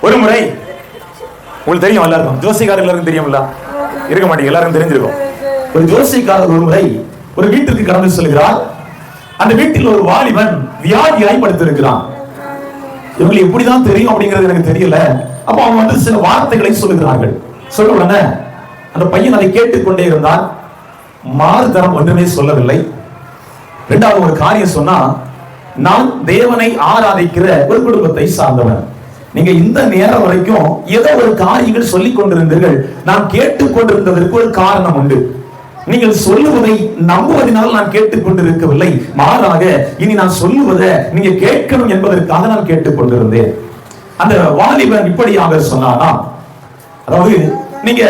ஒரு முறை உங்களுக்கு தெரியும், எல்லாருக்கும் ஜோசிக்காரர் எல்லாருக்கும் தெரியும்ல, இருக்க மாட்டீங்க, எல்லாரும் தெரிஞ்சிருக்கும். ஒரு ஜோசிக்காரர் ஒரு முறை ஒரு வீட்டுக்கு கடந்து செல்கிறார். அந்த வீட்டில் ஒரு வாலிபன் வியாதியாய் படுத்திருக்கிறான். இவங்களுக்கு எப்படிதான் தெரியும் அப்படிங்கிறது எனக்கு தெரியல. அப்ப அவங்க வந்து சில வார்த்தைகளை சொல்லுகிறார்கள். சொல்ல உடனே அந்த பையன் அதை கேட்டுக்கொண்டே இருந்தான். மாறுதரம் ஒன்றுமே சொல்லவில்லை. இரண்டாவது ஒரு காரியம் சொன்னா, நான் தேவனை ஆராதிக்கிற ஒரு குடும்பத்தை சார்ந்தவன். நீங்க இந்த நேரம் வரைக்கும் ஏதோ ஒரு காரியங்கள் சொல்லிக் கொண்டிருந்தீர்கள். நான் கேட்டுக்கொண்டிருந்ததற்கு ஒரு காரணம் உண்டு. நீங்கள் சொல்லுவதை நம்புவதனால் நான் கேட்டுக்கொண்டிருக்கவில்லை, மாறாக இனி நான் சொல்லுவதை நீங்க கேட்கணும் என்பதற்காக நான் கேட்டுக்கொண்டிருந்தேன். அந்த வாலிபன் இப்படியாக சொன்னானா, அதாவது நீங்க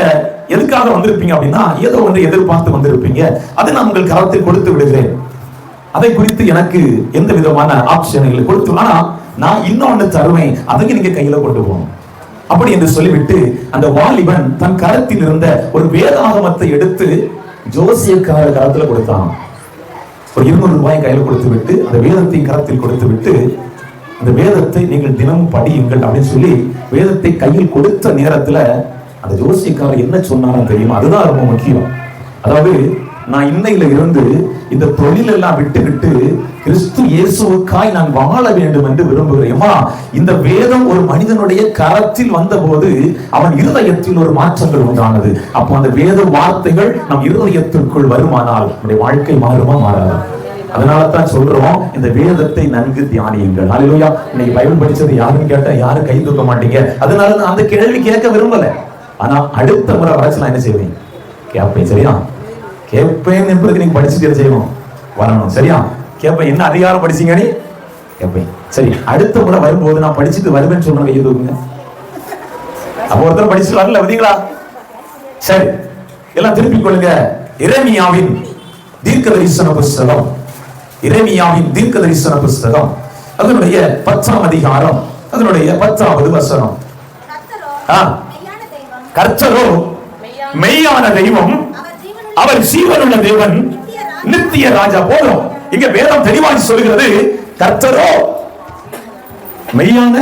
எதுக்காக வந்திருப்பீங்க அப்படின்னா, ஏதோ ஒன்றை எதிர்பார்த்து வந்திருப்பீங்க. அதை நான் உங்கள் கரத்தில் கொடுத்து விடுகிறேன். அதை குறித்து எனக்கு எந்த விதமான ஆப்ஷன் இல்லை. கொடுத்து, ஆனா நான் இன்னொன்னு தருவேன், அதையும் நீங்க கையில கொண்டு போகணும் அப்படி என்று சொல்லிவிட்டு அந்த வாலிபன் தன் கரத்தில் இருந்த ஒரு வேதாகமத்தை எடுத்து ஜோசியக்கார கரத்துல கொடுத்தான். ஒரு 200 ரூபாய் கையில கொடுத்து விட்டு அந்த வேதத்தை கரத்தில் கொடுத்து விட்டு, அந்த வேதத்தை நீங்கள் தினமும் படியுங்கள் அப்படின்னு சொல்லி வேதத்தை கையில் கொடுத்த நேரத்துல அந்த ஜோசியக்காரர் என்ன சொன்னாலும் தெரியும். அதுதான் ரொம்ப முக்கியம். அதாவது, நான் இன்னையில இருந்து இந்த தொழில் எல்லாம் விட்டு கிறிஸ்து இயேசுவுக்காய் நான் வாழ வேண்டும் என்று விரும்புகிறேன். இந்த வேதம் ஒரு மனிதனுடைய கரத்தில் வந்த போது அவன் இருதயத்தில் ஒரு மாற்றங்கள் உண்டானது. அப்போ அந்த வேத வார்த்தைகள் நம் இருதயத்திற்குள் வருமானால் நம்முடைய வாழ்க்கை மாறுமா மாறாது. அதனால தான் சொல்றோம், இந்த வேதத்தை நன்கு தியானியுங்கள். அல்லேலூயா. இன்னைக்கு பைபிள் படிச்சது யாருன்னு கேட்டா யாரும் கை தூக்க மாட்டீங்க. அதனால நான் அந்த கேள்வி கேட்க விரும்பல. ஆனா அடுத்த முறை வரைச்சு நான் என்ன செய்வேன்? கேட்பேன். சரியா? கேட்பேன் என்பதுக்கு நீங்க படிச்சுட்டு செய்யணும், வரணும். சரியா? கேட்பேன். என்ன அதிகாரம் படிச்சீங்க? நீ கேட்பேன். சரி, அடுத்த முறை வரும்போது நான் படிச்சுட்டு வருவேன்னு சொன்ன கையை தூக்குங்க. அப்ப ஒருத்தர் படிச்சுட்டு வரல, பார்த்தீங்களா? சரி, எல்லாம் திருப்பிக் கொள்ளுங்க. எரேமியாவின் தீர்க்கதரிசன புஸ்தகம், எரேமியாவின் தீர்க்கதரிசன புஸ்தகம், அதனுடைய 10ஆம் அதிகாரம், அதனுடைய 10வது வசனம். கர்த்தரோ மெய்யான தெய்வம், அவர் ஜீவனுள்ள தேவன், நித்திய ராஜா. போதும். இங்க வேதம் தெளிவாக சொல்கிறது, கர்த்தரோ மெய்யான,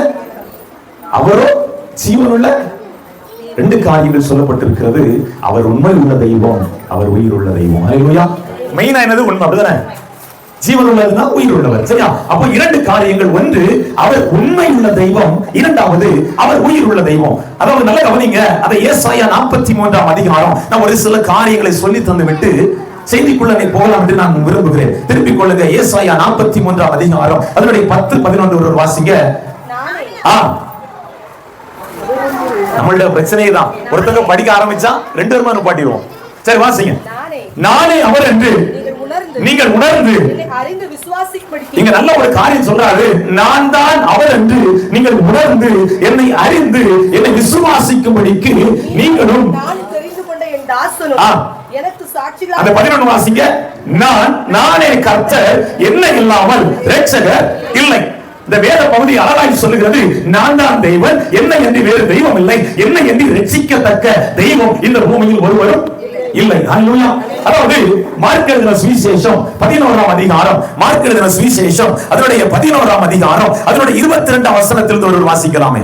அவரோ ஜீவனுள்ள. 2 காரியங்கள் சொல்லப்பட்டிருக்கிறது. அவர் உண்மை உள்ள தெய்வம், அவர் உயிர் உள்ள தெய்வம். அல்லேலூயா. மெய்னா என்னது? உண்மை. அப்படிதானே? ஜீவன் உள்ளதுன்னா உயிர் உள்ளவர். சரியா? அப்ப 2 காரியங்கள். ஒன்று, அவர் உண்மை உள்ள தெய்வம். இரண்டாவது, அவர் உயிர் உள்ள தெய்வம். அதாவது நல்ல கவனிங்க. அதை ஏசாயா 43ஆம் அதிகாரம் நான் ஒரு சில காரியங்களை சொல்லி தந்து விட்டு செய்திக்குள்ள போகலாம் என்று நான் விரும்புகிறேன். திருப்பிக் கொள்ளுங்க. ஏசாயா 43ஆம் அதிகாரம், அதனுடைய 10, 11 ஒரு வாசிங்க. நம்மளுடைய பிரச்சனை தான், ஒருத்தங்க படிக்க ஆரம்பிச்சா 2 பேருமா நிப்பாட்டிடுவோம். சரி, வாசிங்க. நானே அவர் என்று நீங்கள் உணர்ந்து, இங்க நல்ல ஒரு காரியம் சொல்றாரு. நான் தான் அவர் என்று நீங்கள் உணர்ந்து என்னை அறிந்து என்னை விசுவாசிக்கும்படிக்கு நீங்களும் அந்த 11 வாசிங்க. நானே கர்த்தர், என்னை இல்லாமல் இரட்சகர் இல்லை. இந்த வேத பகுதி அழகாய் சொல்லுகிறது, நான் தான் தெய்வன், என்னை என்று வேறு தெய்வம் இல்லை, என்னை என்று ரட்சிக்கத்தக்க தெய்வம் இந்த பூமியில் ஒருவரும் இல்லை. அல்லேலூயா. அதாவது மார்க் எழுதின சுவிசேஷம் 11ஆம் அதிகாரம், மார்க் எழுதின சுவிசேஷம் அதனுடைய 11ஆம் அதிகாரம், அதனுடைய 22ஆம் வசனத்திலிருந்து ஒரு வாசிக்கலாமே.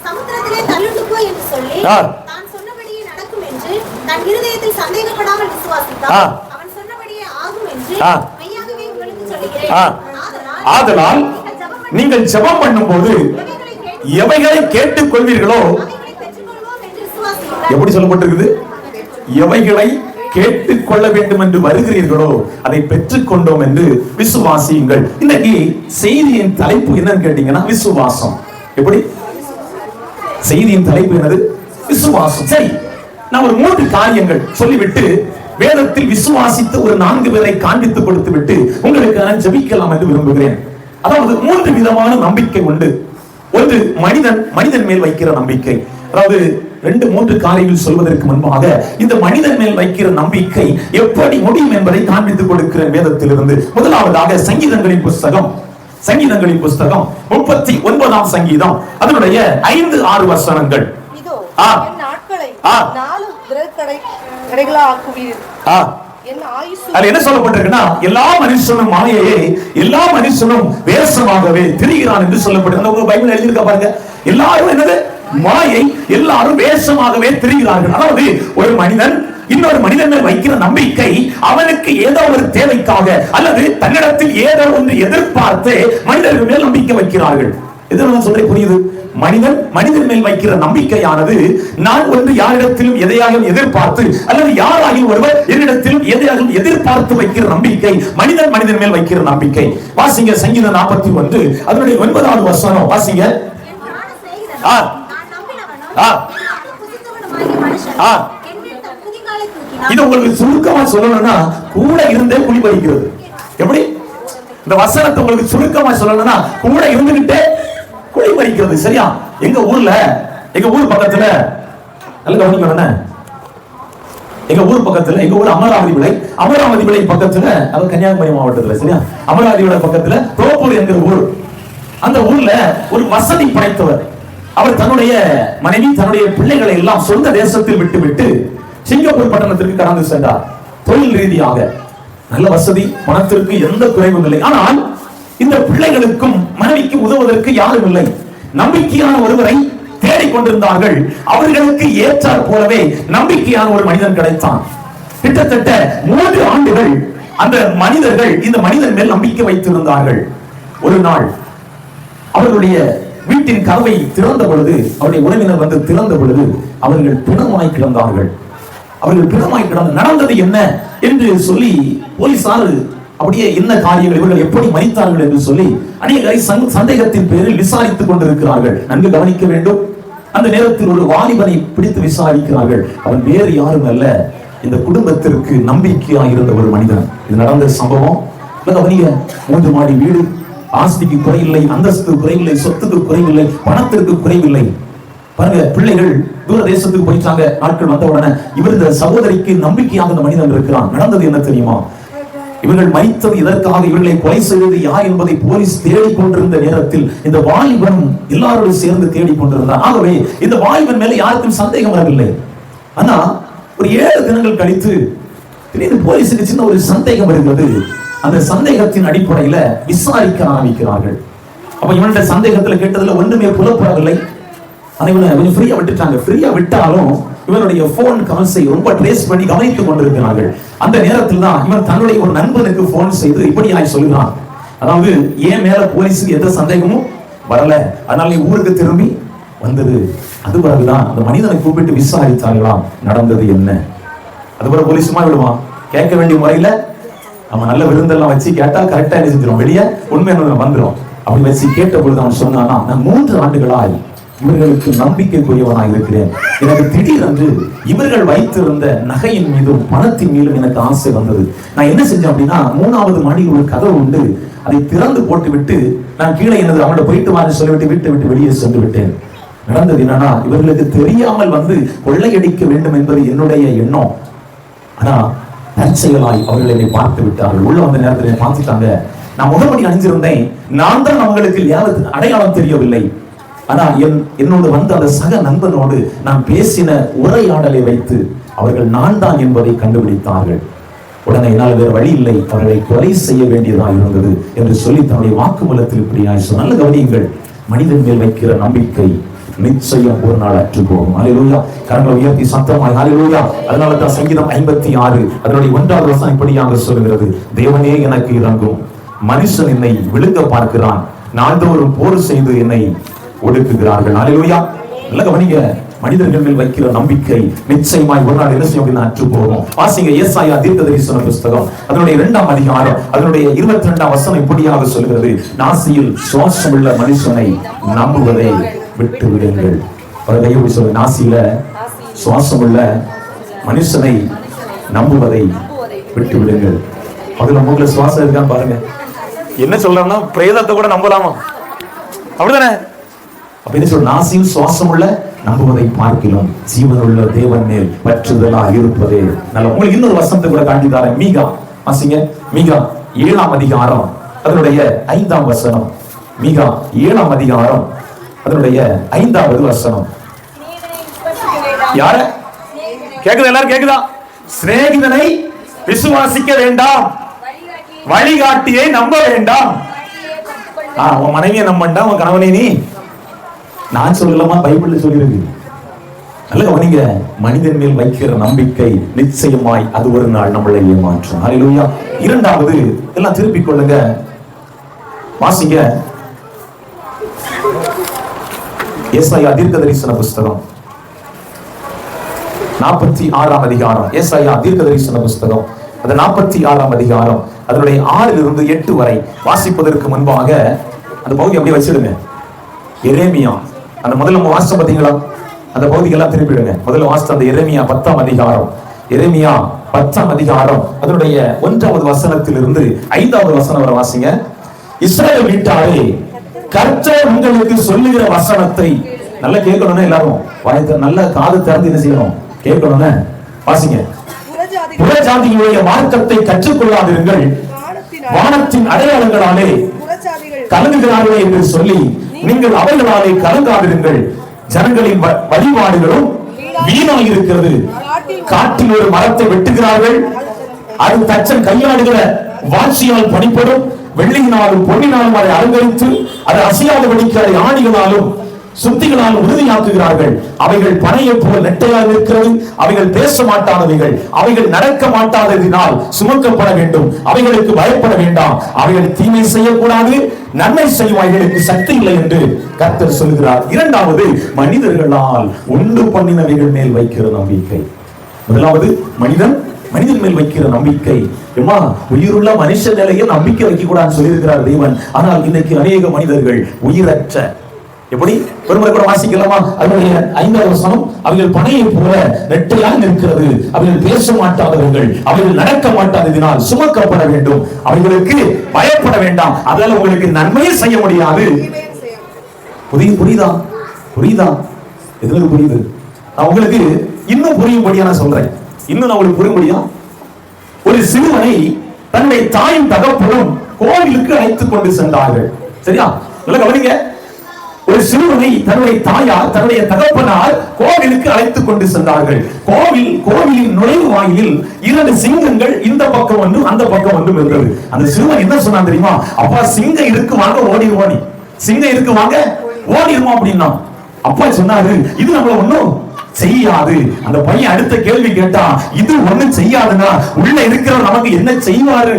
சமுத்திரத்திலே தள்ளுண்டு போய் என்று சொல்லி தான் சொன்னபடியே நடக்கும் என்று தன் இருதயத்தை சந்தேகப்படாமல் விசுவாசித்தார். அவன் சொன்னபடியே ஆகும் என்று மெய்யாகவே உங்களுக்கு சொல்கிறேன். ஆதலால் நீங்கள் ஜெபம் பண்ணும்போது எவைகளை கேட்டுக் கொள்வீர்களோ, எப்படி சொல்லப்பட்டிருக்குது? எவைகளை கேட்டுக் கொள்ள வேண்டும் என்று வருகிறீர்களோ அதை பெற்றுக் கொண்டோம் என்று விசுவாசியுங்கள். இன்னைக்கு செய்தியின் தலைப்பு என்னன்னு கேட்டீங்கன்னா விசுவாசம். எப்படி? செய்தியின் தலைப்பு என்னது? விசுவாசம். சரி, நான் ஒரு 3 காரியங்கள் சொல்லிவிட்டு வேதத்தில் விசுவாசித்து ஒரு 4 பேரை காண்பித்து கொடுத்து விட்டு உங்களுக்கு நான் ஜெபிக்கலாம் என்று விரும்புகிறேன். அதாவது 3 விதமான நம்பிக்கை உண்டு. ஒன்று, மனிதன் மேல் வைக்கிற நம்பிக்கை. அதாவது 2, 3 காரியங்கள் சொல்வதற்கு முன்பாக இந்த மனிதன் மேல் வைக்கிற நம்பிக்கை எப்படி முடியும் என்பதை காண்பித்துக் கொடுக்கிறேன் வேதத்திலிருந்து. முதலாவதாக சங்கீதங்களின் புஸ்தகம், 39ஆம் சங்கீதம் அதனுடைய 5, 6 வசனங்கள். அது என்ன சொல்லப்பட்டிருக்குன்னா, எல்லா மனுஷனும் மாயையே, எல்லா மனுஷனும் வேஷமாகவே திரிகிறான் என்று சொல்லப்பட்டிருக்கு. பைபிள் எழுதியிருக்க பாருங்க, எல்லாரும் என்னது மாயை, எல்லாரும் வேஷமாகவே திரிகிறார்கள். அதாவது ஒரு மனிதன் இன்னொரு மனிதன் மேல் வைக்கிற நம்பிக்கை அவனுக்கு ஏதோ ஒரு தேவைக்காக அல்லது தன்னிடத்தில் ஏதோ ஒன்று எதிர்பார்த்து மனிதர்கள் மேல் நம்பிக்கை வைக்கிறார்கள். எதிர்ப்பு சொல்றேன், புரியுது? மனிதன் மேல் வைக்கிற நம்பிக்கையானது நான் ஒன்று யாரிடத்திலும் எதையாகவும் எதிர்பார்த்து அல்லது யாராயும் ஒருவர் என்னிடத்திலும் எதையாகவும் எதிர்பார்த்து வைக்கிற நம்பிக்கை மனிதன் மேல் வைக்கிற நம்பிக்கை. வாசிங்க சங்கீதம் 41 அதனுடைய 9வது வசனம் வாசிங்க. இது உங்களுக்கு சுருக்கமா சொல்லணும்னா, கூட இருந்தே குழி பறிக்கிறது. எப்படி இந்த வசனத்தை உங்களுக்கு சுருக்கமா சொல்லணும்னா, கூட இருந்துகிட்டே குழி பறிக்கிறது. சரியா? எங்க ஊர் பக்கத்துல நல்ல கவனிக்கணும், எங்க ஊர் பக்கத்துல, எங்க ஊர் அமராவதி விளை பக்கத்துல, அது கன்னியாகுமரி மாவட்டத்துல. சரியா? அமராவதி விளை பக்கத்துல தோப்பூர் என்கிற ஊர். அந்த ஊர்ல ஒரு வசதி படைத்தவர், அவர் தன்னுடைய மனைவி தன்னுடைய பிள்ளைகளை எல்லாம் சொந்த தேசத்தில் விட்டு சிங்கப்பூர் பட்டணத்திற்கு கடந்து சென்றார். தொழில் ரீதியாக நல்ல வசதி, பணத்திற்கு எந்த குறைவும் இல்லை. ஆனால் இந்த பிள்ளைகளுக்கும் மனைவிக்கு உதவுவதற்கு யாரும் இல்லை. நம்பிக்கையான ஒருவரை தேடிக்கொண்டிருந்தார்கள். அவர்களுக்கு ஏற்றார் போலவே நம்பிக்கையான ஒரு மனிதன் கிடைத்தான். கிட்டத்தட்ட 3 ஆண்டுகள் அந்த மனிதர்கள் இந்த மனிதன் மேல் நம்பிக்கை வைத்திருந்தார்கள். ஒரு நாள் அவர்களுடைய வீட்டின் கதவை திறந்த பொழுது, அவருடைய உறவினர் வந்து திறந்த பொழுது அவர்கள் பிணமாய் கிடந்தார்கள். நடந்தது என்ன என்று சொல்லி போலீசார் அப்படியே என்ன காரியங்கள், இவர்கள் எப்படி மரித்தார்கள் என்று சொல்லி அநேகரை சந்தேகத்தின் பேரில் விசாரித்துக் கொண்டிருக்கிறார்கள். நன்கு கவனிக்க வேண்டும். அந்த நேரத்தில் ஒரு வாலிபனை பிடித்து விசாரிக்கிறார்கள். அவன் வேறு யாரும் அல்ல, இந்த குடும்பத்திற்கு நம்பிக்கையாக இருந்த ஒரு மனிதன். இது நடந்த சம்பவம். 3 மாடி வீடு, ஆஸ்திக்கு குறையில்லை, அந்தஸ்து குறைவில்லை, சொத்துக்கு குறைவில்லை, பணத்திற்கு குறைவில்லை. பாருங்க, பிள்ளைகள் தூர தேசத்துக்கு போயிட்டாங்க. நாட்கள் வந்த உடனே இவர் இந்த சகோதரிக்கு நம்பிக்கையாக இந்த மனிதன் இருக்கிறான். நடந்தது என்ன தெரியுமா? இவர்கள் மரித்தது இதற்காக, இவர்களை கொலை செய்வது யார் என்பதை போலீஸ் தேடிக்கொண்டிருந்த நேரத்தில் இந்த வாலிபன் எல்லாரோடு சேர்ந்து தேடிக்கொண்டிருந்தான். ஆகவே இந்த வாலிபன் மேல யாருக்கும் சந்தேகம் வரவில்லை. ஆனா ஒரு 7 தினங்கள் கழித்து திடீர்னு போலீஸுக்கு சின்ன ஒரு சந்தேகம் வருகிறது. அந்த சந்தேகத்தின் அடிப்படையில விசாரிக்க ஆரம்பிக்கிறார்கள். அப்ப இவனுடைய சந்தேகத்துல கேட்டதுல ஒன்றுமே புலப்படவில்லை. ஆனா இவனை கொஞ்சம் ஃப்ரீயா விட்டுட்டாங்க. ஃப்ரீயா விட்டாலும் இவனுடைய போன் கால்ஸை ரொம்ப ட்ரேஸ் பண்ணி கவனித்துக் கொண்டிருக்கிறார்கள். அந்த நேரத்தில் தான் இவன் தன்னுடைய ஒரு நண்பனுக்கு போன் செய்து இப்படியாய் சொல்கிறான், அதாவது ஏன் மேல போலீஸுக்கு எந்த சந்தேகமும் வரல, அதனால நீ ஊருக்கு திரும்பி வந்தது. அது பிறகுதான் அந்த மனிதனை கூப்பிட்டு விசாரித்தார்களாம் நடந்தது என்ன. அது பிறகு போலீஸ் சும்மா விடுவான்? கேட்க வேண்டிய முறையில நம்ம நல்ல விருந்தெல்லாம் வச்சு கேட்டா கரெக்டா என்ன செஞ்சிடும், வெளியே உண்மை வந்துடும். அப்படி வச்சு கேட்ட பொழுது அவன் சொன்னானா, நான் 3 ஆண்டுகளாய் இவர்களுக்கு நம்பிக்கைக்குரியவனாக இருக்கிறேன். எனக்கு திடீரென்று இவர்கள் வைத்திருந்த நகையின் மீதும் பணத்தின் மீதும் எனக்கு ஆசை வந்தது. நான் என்ன செஞ்சேன் அப்படின்னா, 3வது மாடியில் ஒரு கதவு உண்டு, அதை திறந்து போட்டு விட்டு நான் கீழே என்னது அவங்கள போயிட்டு வான்னு சொல்லிவிட்டு வீட்டை விட்டு வெளியே சென்று விட்டேன். நடந்தது என்னன்னா, இவர்களுக்கு தெரியாமல் வந்து கொள்ளையடிக்க வேண்டும் என்பது என்னுடைய எண்ணம். ஆனா தற்செயலாய் அவர்கள் என்னை பார்த்து விட்டார்கள். உள்ள வந்த நேரத்தில் பார்த்துட்டாங்க. நான் முகமடி அணிஞ்சிருந்தேன். நான் தான் அவங்களுக்கு அடையாளம் தெரியவில்லை. ஆனா என்னோடு வந்த அந்த சக நண்பனோடு நான் பேசின உரையாடலை வைத்து அவர்கள் நான் தான் என்பதை கண்டுபிடித்தார்கள். உடனே என்னால் வேறு வழி இல்லை, அவர்களை கொலை செய்ய வேண்டியதாக இருந்தது என்று சொல்லி தன்னுடைய வாக்குமூலத்தில் இப்படியாய் நல்ல கவனியுங்கள். மனிதன் மேல் வைக்கிற நம்பிக்கை நிச்சயம் ஒரு நாள் அற்று போகும். ஹல்லேலூயா. கரங்களை உயர்த்தி சத்தமாய் ஹல்லேலூயா. அதனால தான் சங்கீதம் 56 அதனுடைய 1வது வசனம் இப்படியாக சொல்கிறது, தேவனே எனக்கு இறங்கும், மனுஷன் என்னை விழுங்க பார்க்கிறான், நாள்தோறும் போர் செய்து என்னை ஒடுக்குகிறார்கள். ஹல்லேலூயா. நல்ல கவனிங்க, மனிதர்கள் மேல் வைக்கிற நம்பிக்கை நிச்சயமாய் ஒரு நாள் என்ன செய்யும் அப்படின்னா அற்று போகும். வாசிங்க ஏசாயா தீர்க்கதரிசன புத்தகம் அதனுடைய 2ஆம் அதிகாரம் அதனுடைய 22ஆம் வசனம் இப்படியாக சொல்கிறது, நாசியில் சுவாசம் உள்ள மனுஷனை நம்புவதை விட்டு விடுங்கள். நாசியில சுவாசம் உள்ள மனுஷனை நம்புவதை விட்டு விடுங்கள். அதுல மூக்குல சுவாசம் இருக்கான்னு பாருங்க. என்ன சொல்றாங்கன்னா, பிரேதத்தை கூட நம்பலாமா? அப்படிதானே? அப்படின்னு சொல்ற, நாசியில் சுவாசம் உள்ள நம்புவதை பார்க்கிலும் ஜீவனுள்ள தேவன் மேல் பற்றுதலா இருப்பதே நல்ல. உங்களுக்கு இன்னொரு வசனத்தை கூட காண்பித்தார. மீகா வாசிங்க. மீகா 7ஆம் அதிகாரம் அதனுடைய 5ஆம் வசனம். மீகா 7ஆம் அதிகாரம் அதனுடைய 5வது வசனம். யார கேக்குதா? எல்லாரும் கேக்குதா? சிநேகிதனை விசுவாசிக்க வேண்டாம், வழிகாட்டியை நம்ப வேண்டாம். உன் மனைவியை நம்பண்டா, உன் கணவனை நீ. நான் சொல்லலாமா? பைபிள்ல சொல்லிருக்கு. நல்ல கவனிங்க. மனிதன் மேல் வைக்கிற நம்பிக்கை நிச்சயமாய் அது ஒரு நாள் நம்மளை ஏமாற்றும். ஹல்லேலூயா. இரண்டாவது, எல்லாம் திருப்பிக் கொள்ளுங்க, வாசிங்க ஏசாயா தீர்க்கதரிசன புஸ்தகம் 46ஆம் அதிகாரம். ஏசாயா தீர்க்கதரிசன புஸ்தகம் அது 46ஆம் அதிகாரம், அதனுடைய 6 இருந்து 8 வரை வாசிப்பதற்கு முன்பாக அந்த பகுதி அப்படியே வச்சிடுங்க. எரேமியா அந்த முதல்ல வாசிச்ச பாத்தீங்களா? அந்த பகுதிக்கெல்லாம் திருப்பிடுங்க. முதல்ல வாசித்த அந்த எரேமியா 10ஆம் அதிகாரம், எரேமியா 10ஆம் அதிகாரம் அதனுடைய 1வது வசனத்திலிருந்து 5வது வசனம் வரை வாசிங்க. இஸ்ரவேல் வீட்டாரே, கர்த்தர் உங்களுக்கு சொல்லுகிற வசனத்தை நல்லா கேட்கணும்னா எல்லாரும் வாயத்தை நல்ல காது திறந்து என்ன செய்யணும்? கேட்கணும்னா வாசிங்க. புறஜாதிகளுடைய மார்க்கத்தை கற்றுக்கொள்ளாதிருங்கள், வானத்தின் அடையாளங்களாலே கலங்குகிறார்களே என்று சொல்லி நீங்கள் அவைகளாலே கலங்காதிருங்கள். ஜனங்களின் வழிபாடுகளும் வீணாயிருக்கிறது. காட்டில் ஒரு மரத்தை வெட்டுகிறார்கள், அது தச்சன் கையாடுகிற வாட்சியால் பணிப்படும். வெள்ளியினாலும் பொன்னினாலும் அதை அலங்கரித்து அது அசையாதபடிக்கு அதை ஆணிகளாலும் சுத்திகளாலும் உறுதியாக்குகிறார்கள். அவைகள் பனையை போல் நெட்டையாக இருக்கிறது, அவைகள் பேச மாட்டாதவைகள், அவைகள் நடக்க மாட்டாததினால் சுமக்கப்பட வேண்டும். அவைகளுக்கு பயப்பட வேண்டாம், அவைகள் தீமை செய்யக்கூடாது, நன்மை செய்வாய்களுக்கு சக்தி இல்லை என்று கர்த்தர் சொல்கிறார். இரண்டாவது, மனிதர்களால் உண்டு பண்ணினவைகள் மேல் வைக்கிற நம்பிக்கை. முதலாவது, மனிதன் மேல் வைக்கிற நம்பிக்கை. உயிருள்ள மனுஷ நிலையில் நம்பிக்கை வைக்க கூடாதுன்னு சொல்லியிருக்கிறார் தேவன். ஆனால் இன்னைக்கு அநேக மனிதர்கள் உயிரற்ற, எப்படி ஒருமுறை கூட வாசிக்கலாமா? அதனுடைய 5வது வசனம், அவைகள் பனையை போல நெட்டையாக இருக்கிறது, அவைகள் பேச மாட்டாதவர்கள், அவைகள் நடக்க மாட்டாததினால் சுமக்கப்பட வேண்டும், அவைகளுக்கு பயப்பட வேண்டாம், அதனால உங்களுக்கு நன்மையை செய்ய முடியாது. புரியுதா? எதுல புரியுது? நான் உங்களுக்கு இன்னும் புரியும்படியா நான் சொல்றேன். இன்னும் நான் உங்களுக்கு புரியும்படியா, ஒரு சிறுவனை தன்னுடைய தாயும் தகப்பனும் கோவிலுக்கு அழைத்துக் கொண்டு சென்றார்கள். சரியா? நல்ல கவனிங்க. ஒரு சிறுவனை தன்னுடைய தாயார் தன்னுடைய தகப்பனார் கோவிலுக்கு அழைத்துக் கொண்டு சென்றார்கள். கோவிலின் நுழைவு வாயிலில் 2 சிங்கங்கள் இந்த பக்கம் ஒன்றும் அந்த பக்கம் ஒன்றும் இருந்தது. அந்த சிறுவன் என்ன சொன்னான் தெரியுமா? அப்பா, சிங்கம் இருக்கு வாங்க, ஓடிடுவானி, சிங்கம் இருக்கு வாங்க ஓடிடுவோம் அப்படின்னா. அப்பா சொன்னாரு, இது நம்மள ஒண்ணும் செய்யாது. அந்த பையன் அடுத்த கேள்வி கேட்டா, இது ஒண்ணும் செய்யாதுன்னா உள்ள இருக்கிற நமக்கு என்ன செய்வாரு?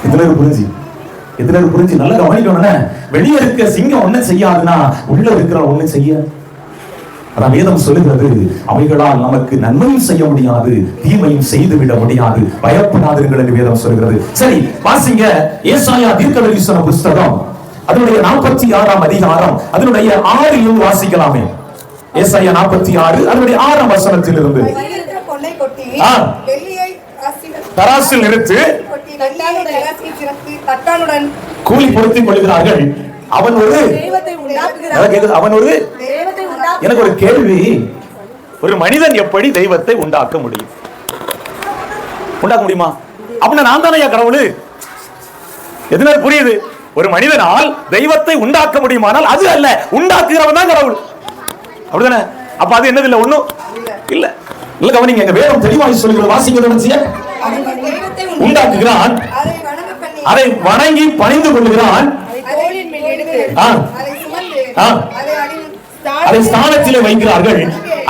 இதுல புரிஞ்சு நல்லா கவனிக்கணும். வெளியே இருக்க சிங்கம் ஒண்ணு செய்யாதுன்னா உள்ள இருக்கிற ஒண்ணு செய்ய. அதான் வேதம் சொல்லுகிறது, அவைகளால் நமக்கு நன்மையும் செய்ய முடியாது, தீமையும் செய்துவிட முடியாது, பயப்படாதீர்கள் என்று வேதம் சொல்லுகிறது. சரி, வாசிங்க ஏசாயா தீர்க்கதரிசன புஸ்தகம் அதனுடைய 46ஆம் அதிகாரம் அதனுடைய 6 வாசிக்கலாமே. ஏசாயா 46 அதனுடைய 6ஆம் வசனத்திலிருந்து. தராசில் நிறுத்து, கூலி பொருத்திக் கொள்கிறார்கள். அவன் ஒரு எனக்கு ஒரு கேள்வி, ஒரு மனிதன் எப்படி தெய்வத்தை உண்டாக்க முடியுமா? அப்படின்னா நான் தானே கடவுள்? எதுனால புரியுது? ஒரு மனிதனால் தெய்வத்தை உண்டாக்க முடியுமானால் அது அல்ல, உண்டாக்குகிறவன் தான் கடவுள். அப்படிதானே? அப்ப அது என்னது? இல்ல, ஒண்ணும் இல்ல. இல்ல கவனிங்க, எங்க வேதம் தெளிவாக சொல்லுகிறது. வாசிங்க. உண்டாக்குகிறான், அதை வணங்கி பணிந்து கொள்கிறான், அதை ஸ்தானத்திலே வைக்கிறார்கள்.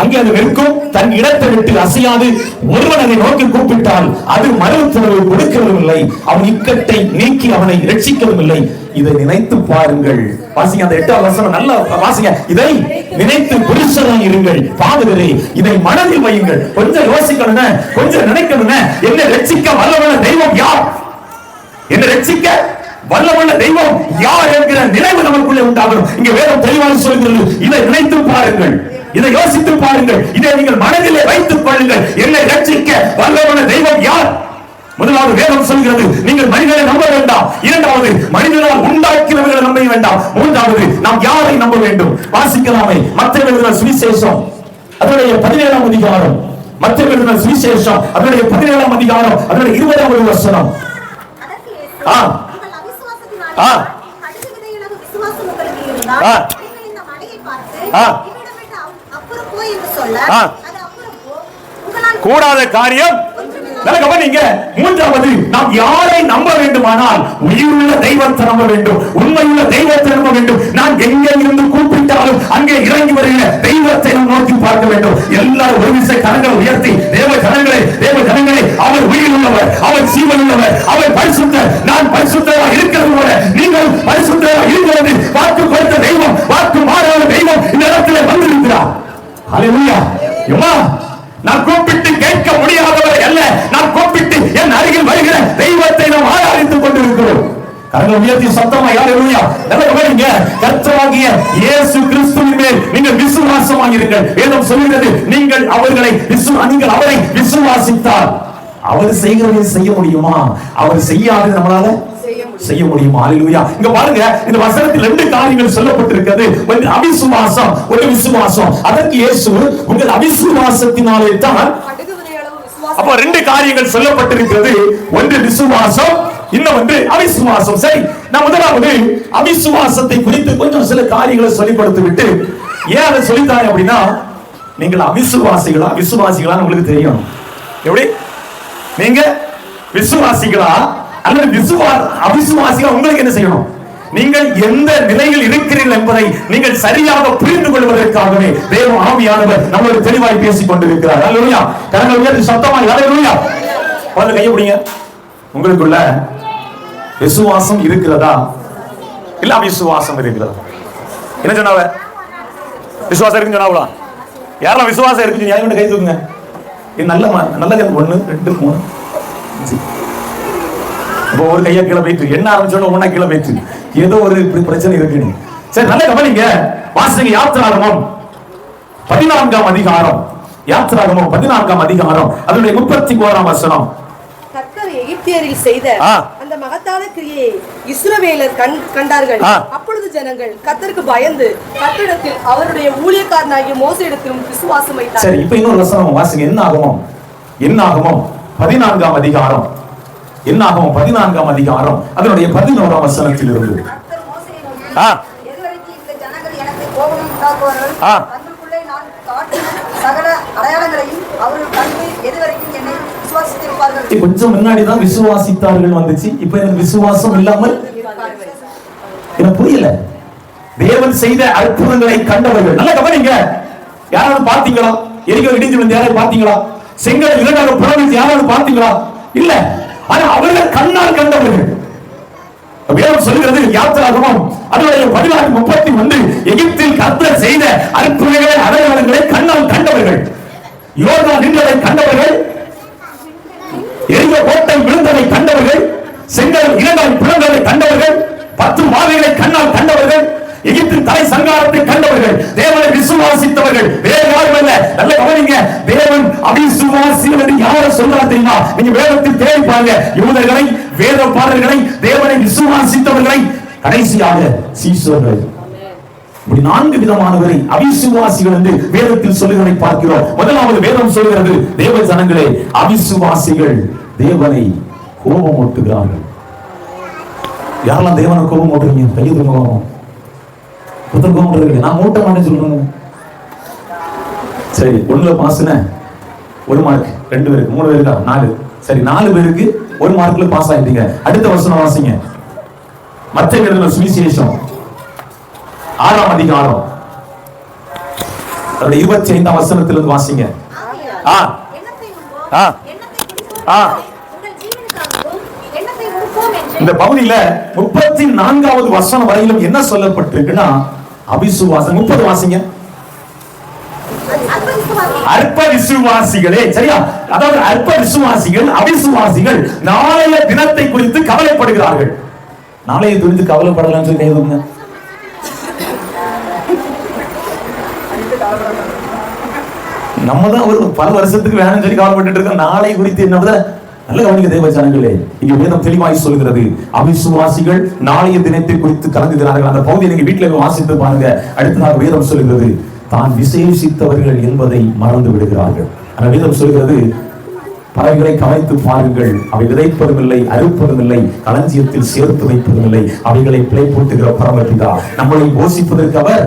அங்கே அது நிற்கும், தன் இடத்தை விட்டு அசையாது. ஒருவன் அதை நோக்கி கூப்பிட்டால் அது மறுத்தரவு கொடுக்கவும் இல்லை, அவன் இக்கட்டை நீக்கி அவனை ரட்சிக்கவும் இல்லை. இதை நினைத்து பாருங்கள். வாசிங்க அந்த 8வது வசனம், நல்லா வாசிங்க. இதை நினைத்து புரிசனாய் இருங்கள் பாதகரே, இதை மனதில் வையுங்கள். கொஞ்சம் யோசிக்கணும்னா, கொஞ்சம் நினைக்கணும்னா, என்னை ரட்சிக்க வல்லவன தெய்வம் யார்? என்னை ரட்சிக்க வல்லவன தெய்வம் யார் என்கிற நினைவு நமக்குள்ளே உண்டாகும். இங்க வேதம் தெளிவாக சொல்கிறது, இதை நினைத்து பாருங்கள், இதை யோசித்து பாருங்கள், இதை நீங்கள் மனதிலே வைத்துக் கொள்ளுங்கள். என்னை ரட்சிக்க வல்லவன தெய்வம் யார்? முதலாவது வேதம் சொல்கிறது, நீங்கள் மனிதனை நம்ப வேண்டாம். இரண்டாவது, மனிதனால் உண்டாக்கினவர்களை நம்ப வேண்டாம். மூன்றாவது, நாம் யாரை நம்ப வேண்டும்? வாசிக்கலாமே மத்தேயு எழுதின சுவிசேஷம் அதனுடைய 17ஆம் அதிகாரம். மத்தேயு எழுதின சுவிசேஷம் அதனுடைய 17ஆம் அதிகாரம் அதனுடைய 20வது வசனம். கூடாத காரியம் கவனிங்க. மூன்றாவது, நாம் யாரை நம்ப வேண்டுமானால் உயிருள்ள தெய்வத்தை நம்ப வேண்டும், உண்மையுள்ள தெய்வத்தை நம்ப வேண்டும். நான் எங்கே இருந்து கூப்பிட்டாலும் அங்கே இறங்கி வருகிற தெய்வத்தை நாம் நோக்கி பார்க்க வேண்டும். எல்லாரும் ஒரு விசை கரங்களை உயர்த்தி, தேவ ஜனங்களே, அவர் உயிருள்ளவர், அவர் ஜீவனுள்ளவர், அவர் பரிசுத்தர், நான் பரிசுத்தராக இருக்கிறது போல நீங்கள் பரிசுத்தராக இருக்கிறது வாக்கு கொடுத்த தெய்வம், வாக்கு மாறாத தெய்வம் இந்த இடத்துல வந்திருக்கிறார். ஹல்லேலூயா. நான் கூப்பிட்டு கேட்க முடியாதவரை அல்ல, நான் கூப்பிட்டு என் அருகில் வருகிற தெய்வத்தை நாம் ஆராதித்துக் கொண்டிருக்கிறோம். கரங்களை உயர்த்தி சத்தமா ஹல்லேலூயா. கவனிங்க, கர்த்தராகிய இயேசு கிறிஸ்துவின் மேல் நீங்கள் விசுவாசமாக இருங்கள். வேதம் சொல்கிறது, நீங்கள் அவரை விசுவாசித்தால் அவர் செய்கிறதை செய்ய முடியுமா? அவர் செய்யாதது நம்மளால செய்ய முடியுமா? ஹல்லேலூயா. இங்க பாருங்க, இந்த வசனத்தில் ரெண்டு காரியங்கள் சொல்லப்பட்டிருக்கிறது. ஒன்று அவிசுவாசம், ஒரு விசுவாசம். அதற்கு இயேசு உங்கள் அவிசுவாசத்தினாலே தான். அப்ப ரெண்டு காரியங்கள் சொல்லப்பட்டிருக்கிறது. ஒன்று விசுவாசம், இன்னொன்று அவிசுவாசம். சரி, நான் முதலாவது அவிசுவாசத்தை குறித்து கொஞ்சம் சில காரியங்களை சொல்லிப்படுத்தி விட்டு, ஏன் அதை சொல்லித்தாங்க அப்படின்னா, நீங்கள் அவிசுவாசிகளா விசுவாசிகளா உங்களுக்கு தெரியும். எப்படி நீங்க விசுவாசிகளா அல்லது அவிசுவாசிகளா உங்களுக்கு என்ன செய்யணும்? நீங்கள் எந்த நிலையில் இருக்கிறீர்கள் என்பதை நீங்கள் சரியாக புரிந்து கொள்வதற்காகவே தேவ ஆவியானவர் நம்மளோட தெளிவாய் பேசிக் கொண்டிருக்கிறார். ஹல்லேலூயா. கரங்களை உயர்த்தி சத்தமாய் ஹல்லேலூயா. பாருங்க, கையை பிடிங்க. உங்களுக்குள்ள விசுவாசம் இருக்கிறதா இல்ல அவிசுவாசம் இருக்கிறதா? என்ன சொன்னாவ? விசுவாசம் இருக்குன்னு சொன்னாவா? யாரெல்லாம் விசுவாசம் இருக்குன்னு யாரும் கை தூக்குங்க. நல்ல 1 2 3 இப்போ ஒரு கையை கீழே போயிட்டு என்ன ஆரம்பிச்சோன்னு ஒன்னா கீழே போயிட்டு ஏதோ ஒரு பிரச்சனை இருக்கு. சரி, நல்ல கவனிங்க. வாசிங்க யாத்திராகமம் 14ஆம் அதிகாரம். யாத்திராகமம் 14ஆம் அதிகாரம் அதனுடைய 31ஆம் வசனம். கர்த்தர் எகிப்தியரில் செய்த அந்த மகத்தான கிரியை இஸ்ரவேலர் கண்டார்கள். அப்பொழுது ஜனங்கள் கர்த்தருக்கு பயந்து கர்த்தரிடத்தில் அவருடைய ஊழியக்காரனாகிய மோசேயிடத்திலும் விசுவாசம் வைத்தார்கள். சரி, இப்போ இன்னொரு வசனம் வாசிங்க. என்னாகமம் 14ஆம் அதிகாரம். என்னாகமம் 14ஆம் அதிகாரம் அதனுடைய 11ஆம் வசனத்தில் இருந்து. கொஞ்சம் முன்னாடி தான் விசுவாசித்தார்கள் வந்துச்சு. இப்ப எனக்கு விசுவாசம் இல்லாமல் எனக்கு புரியல. தேவன் செய்த அற்புதங்களை கண்டவர்கள். நல்ல கவனிங்க. யாராவது பாத்தீங்களா? எரிகோ இடிஞ்சு விழுந்து யாராவது பாத்தீங்களா? செங்கல் இரண்டாக புறவித்து யாராவது பாத்தீங்களா? இல்ல. ஆனா அவர்கள் கண்ணால் கண்டவர்கள். வேதம் சொல்கிறது யாத்திராகமம் அதனுடைய 14:30 எகிப்தில் கர்த்தர் செய்த அற்புதங்களை அடையாளங்களை கண்ணால் கண்டவர்கள். யோர்தான் நின்றதை கண்டவர்கள், எரிகோ கோட்டை விழுந்ததை கண்டவர்கள், செங்கல் இரண்டாய் பிளந்ததை கண்டவர்கள், 10 மாதங்களை கண்ணால் கண்டவர்கள், எகிப்தின் தலை சங்காரத்தை கண்டவர்கள், தேவனை விசுவாசித்தவர்கள். வேறு யாரும் அல்ல. நல்ல கவனிங்க. தேவன் அவிசுவாசிகள் என்று யாரை சொல்றார் தெரியுமா? நீங்க வேதத்தில் தேடி பாருங்க. யூதர்களை, வேத பாடல்களை, தேவனை விசுவாசித்தவர்களை, கடைசியாக சீஷர்கள். இப்படி 4 விதமானவரை அவிசுவாசிகள் என்று வேதத்தில் சொல்லுகிறதை பார்க்கிறோம். முதலாவது வேதம் சொல்கிறது, தேவ ஜனங்களே, அவிசுவாசிகள் தேவனை கோபமூட்டுகிறார்கள். யாரெல்லாம் தேவனை கோபமூட்டுறீங்க? கையை திரும்பவும். நான் மூட்ட மாட்டேன்னு சொல்லுங்க. சரி, 1ல பாஸ்னா 1 மார்க், 2 பேருக்கு 3 பேருக்கா 4. சரி, 4 பேருக்கு 1 மார்க்ல பாஸ் ஆயிட்டீங்க. அடுத்த வசனம் வாசிங்க. மத்தேயு எழுதின சுவிசேஷம் 6ஆம் அதிகாரம் அதோட 25ஆம் வசனத்திலிருந்து வாசிங்க. இந்த பகுதியில 34வது வசனம் வரையிலும் என்ன சொல்லப்பட்டிருக்குன்னா அவிசுவாசம். 30 வாசிங்க. அற்ப விசுவாசிகளே, சரியா? அதாவது அற்ப விசுவாசிகள், அவிசுவாசிகள் நாளைய தினத்தை குறித்து கவலைப்படுகிறார்கள். நாளைய குறித்து கவலைப்படலாம்னு சொல்லி கைதுங்க. நம்ம தான் ஒரு பல வருஷத்துக்கு வேணும்னு சொல்லி கவலைப்பட்டு இருக்கோம். நாளை குறித்து என்ன? நல்ல கவனிக்க தேவ ஜனங்களே, இங்க வேதம் தெளிவாய் சொல்கிறது, அவிசுவாசிகள் நாளைய தினத்தை குறித்து கலங்குகிறார்கள். அந்த பகுதியை நீங்க வீட்டுல வாசித்து பாருங்க. அடுத்ததாக வேதம் சொல்கிறது, தான் விசேஷித்தவர்கள் என்பதை மறந்து விடுகிறார்கள். அந்த வேதம் சொல்கிறது, பறவைகளை கவனித்து பாருங்கள், அவை விதைப்பதும் இல்லை, அறுப்பதும் இல்லை, களஞ்சியத்தில் சேர்த்து வைப்பதும் இல்லை, அவைகளை பிழை போட்டுகிற பரமபிதா நம்மளை போஷிப்பதற்கு அவர்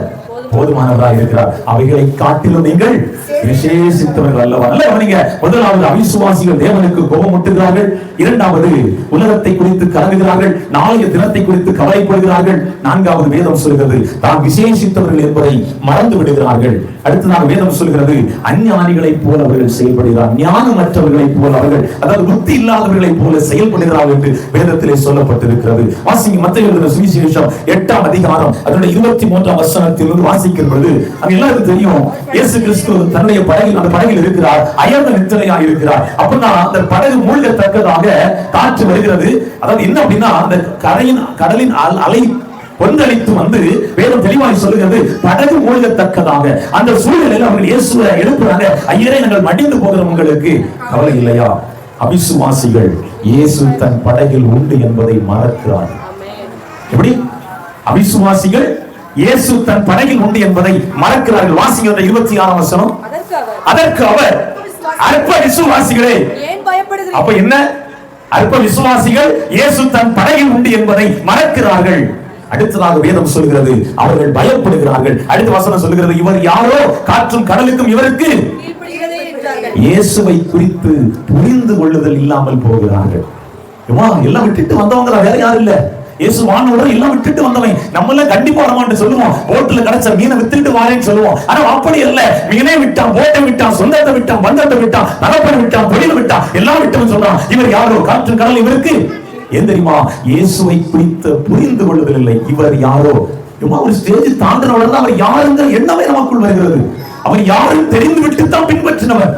போதுமானவராக இருக்கிறார். அவைகளை காட்டிலும் நீங்கள் விசேஷித்தவர்கள் அல்லவா? அல்ல கவனிங்க. முதலாவது அவிசுவாசிகள் தேவனுக்கு கோபமுட்டுகிறார்கள். இரண்டாவது உலகத்தை குறித்து கலங்குகிறார்கள். நாளைய தினத்தை குறித்து கவலைப்படுகிறார்கள். நான்காவது வேதம் சொல்கிறது தான் விசேஷித்தவர்கள் என்பதை மறந்து விடுகிறார்கள். அடுத்ததாக வேதம் சொல்கிறது அஞ்ஞானிகளைப் போல அவர்கள் செயல்படுகிறார், ஞானமற்றவர்களைப் போல அவர்கள், அதாவது புத்தி இல்லாதவர்களைப் போல செயல்படுகிறார்கள் என்று வேதத்திலே சொல்லப்பட்டிருக்கிறது. வாசிங்க மத்தேயு எழுதின சுவிசேஷம் 8ஆம் அதிகாரம் அதனுடைய 23ஆம் வசனத்திலிருந்து வாசிக்கிற பொழுது அங்க எல்லாருக்கும் தெரியும் இயேசு கிறிஸ்து தன்னுடைய படகில், அந்த படகில் இருக்கிறார், அயர்ந்த நித்திரையா இருக்கிறார். அப்படின்னா அந்த படகு மூழ்கத்தக்கதாக காற்று வருகிறது. அதாவது என்ன அப்படின்னா அந்த கடலின் அலை கொந்தளித்து வந்து வேதம் தெளிவாய் சொல்லுகிறது படகு மூழ்கத்தக்கதாக. அந்த சூழ்நிலையில் அவர்கள் இயேசுவை எழுப்புறாங்க. ஐயரே, நாங்கள் மடிந்து போகிற உங்களுக்கு கவலை இல்லையா? அவிசுவாசிகள் இயேசு தன் படகில் உண்டு என்பதை மறக்கிறார். எப்படி? அவிசுவாசிகள் இயேசு தன் படகில் உண்டு என்பதை மறக்கிறார்கள். வாசிங்க 26ஆம் வசனம். அதற்கு அவர் அற்ப விசுவாசிகளே ஏன் பயப்படுகிறீர்கள்? அப்ப என்ன? அற்ப விசுவாசிகள் இயேசு தன் படகில் உண்டு என்பதை மறக்கிறார்கள். அடுத்ததாக வேதம் சொல்கிறது அவர்கள் பயப்படுகிறார்கள். அடுத்த வசனம் சொல்கிறது இவர் யாரோ காற்றும் கடலுக்கும் இவருக்கு இயேசுவை குறித்து புரிந்து கொள்ளுதல் இல்லாமல் போகிறார்கள். எல்லாம் விட்டுட்டு வந்தவங்க வேற யாரும் இல்ல. இயேசு வானோட எல்லாம் விட்டுட்டு வந்தவன். நம்ம எல்லாம் கண்டிப்பா வரமான்னு சொல்லுவோம். போட்டுல கிடைச்ச மீனை வித்துட்டு வாரேன்னு சொல்லுவோம். ஆனா அப்படி அல்ல. மீனை விட்டான், போட்டை விட்டான், சொந்தத்தை விட்டான், பந்தத்தை விட்டான், தகப்பனை விட்டான், தொழிலை விட்டான், எல்லாம் விட்டு சொல்றான். இவர் யாரோ காற்றும் கடல் இவருக்கு ஏன் தெரியுமா? இயேசுவை குறித்து புரிந்து கொள்வதில் இல்லை. இவர் யாரோ ஒரு ஸ்டேஜ் தாண்டினவர் அவர் யாருங்கிற எண்ணமே நமக்குள் வருகிறது. அவர் யாரும் தெரிந்து விட்டு தான் பின்பற்றினவர்.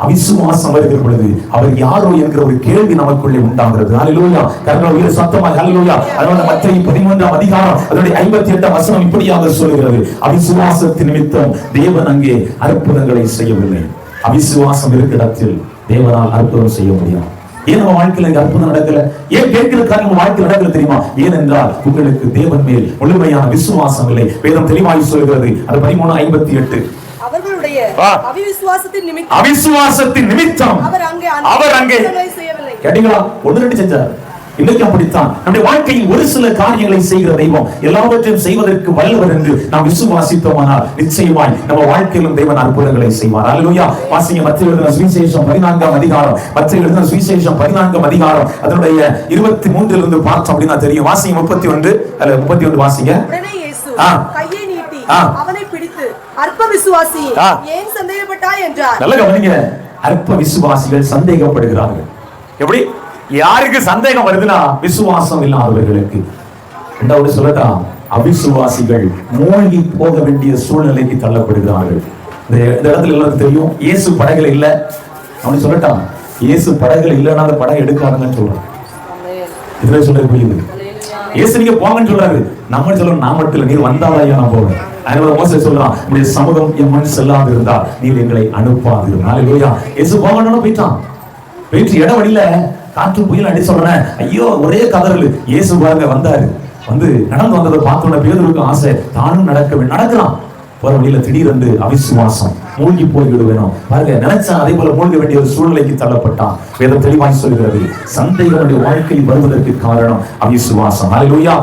அவிசுவாசம் வருகிற பொழுது அவர் யாரோ என்கிற ஒரு கேள்வி நமக்குள்ளே உண்டாகிறது. ஹல்லேலூயா. கர்த்தருடைய சத்தமாய் ஹல்லேலூயா. அதனால மத்தேயு 13ஆம் அதிகாரம் அதனுடைய 58ஆம் வசனம் இப்படியாக சொல்கிறது அவிசுவாசத்தின் நிமித்தம் தேவன் அங்கே அற்புதங்களை செய்யவில்லை. அவிசுவாசம் இருக்கிற இடத்தில் தேவனால் அற்புதம் செய்ய முடியும். ஏன் நம்ம வாழ்க்கையில அற்புதம் நடக்கல? ஏன் கேட்கிற காரியம் வாழ்க்கை நடக்கல தெரியுமா? ஏனென்றால் உங்களுக்கு தேவன் மேல் முழுமையான விசுவாசம் இல்லை. வேதம் தெளிவாய் சொல்கிறது. அது 13:58. அவர்களுடைய அவிசுவாசத்தின் நிமித்தம் அவர் அங்கே கேட்டீங்களா? ஒன்று ரெண்டு செஞ்சார். இன்னைக்கு அப்படித்தான் நம்முடைய வாழ்க்கையில் ஒரு சில காரியங்களை செய்கிற தெய்வம் எல்லாவற்றையும் செய்வதற்கு வல்லவர் என்று நாம் விசுவாசித்தோமானால் நிச்சயமாய் நம்ம வாழ்க்கையிலும் தேவன் அற்புதங்களை செய்வார். ஹல்லேலூயா. வாசிங்க மத்தேயு எழுதின சுவிசேஷம் 14ஆம் அதிகாரம். மத்தேயு எழுதின சுவிசேஷம் 14ஆம் அதிகாரம் அதனுடைய 23 இருந்து பார்த்தோம் அப்படினா தெரியும். வாசிங்க 31 அல்ல 31 வாசிங்க. உடனே இயேசு கையை நீட்டி அவனை பிடித்து அற்ப விசுவாசி ஏன் சந்தேகப்பட்டாய் என்றார். நல்ல கவனிங்க. அற்ப விசுவாசிகள் சந்தேகப்படுகிறார்கள். எப்படி? யாருக்கு சந்தேகம் வருதுன்னா விசுவாசம் இல்லாதவர்களுக்கு. இரண்டாவது சொல்லட்டா, அவிசுவாசிகள் மூழ்கி போக வேண்டிய சூழ்நிலைக்கு தள்ளப்படுகிறார்கள். இந்த இடத்துல எல்லாருக்கும் தெரியும் இயேசு படகுல இல்ல. அவனு சொல்லட்டா, இயேசு படகுல இல்லைன்னா அந்த படகு எடுக்காதுன்னு சொல்றான். இதுல சொல்றது புரியுது? இயேசு நீங்க போங்கன்னு சொல்றாரு. நம்ம சொல்றோம் நான் மட்டும் இல்ல, நீர் வந்தாலையா நான் போவேன். அதனால மோசே சொல்றான், உங்களுடைய சமூகம் என் மண் செல்லாது இருந்தா நீர் எங்களை அனுப்பாது. ஹல்லேலூயா. இயேசு போங்கன்னு போயிட்டான். போயிட்டு இட வழியில காற்று புயல் அடி சொல்றேன், ஐயோ ஒரே கதறல். இயேசு பாருங்க வந்தாரு. வந்து நடந்து வந்ததை பார்த்தோட பேதுருக்கு ஆசை, தானும் நடக்கிறான். போற வழியில திடீரென்று அவிசுவாசம் மூழ்கி போய்விட வேணும் பாருங்க. நினைச்சா அதே போல மூழ்க வேண்டிய ஒரு சூழ்நிலைக்கு தள்ளப்பட்டான். வேதம் தெளிவாய் சொல்கிறது சந்தேகம் வாழ்க்கையில் வருவதற்கு காரணம் அவிசுவாசம். ஹல்லேலூயா.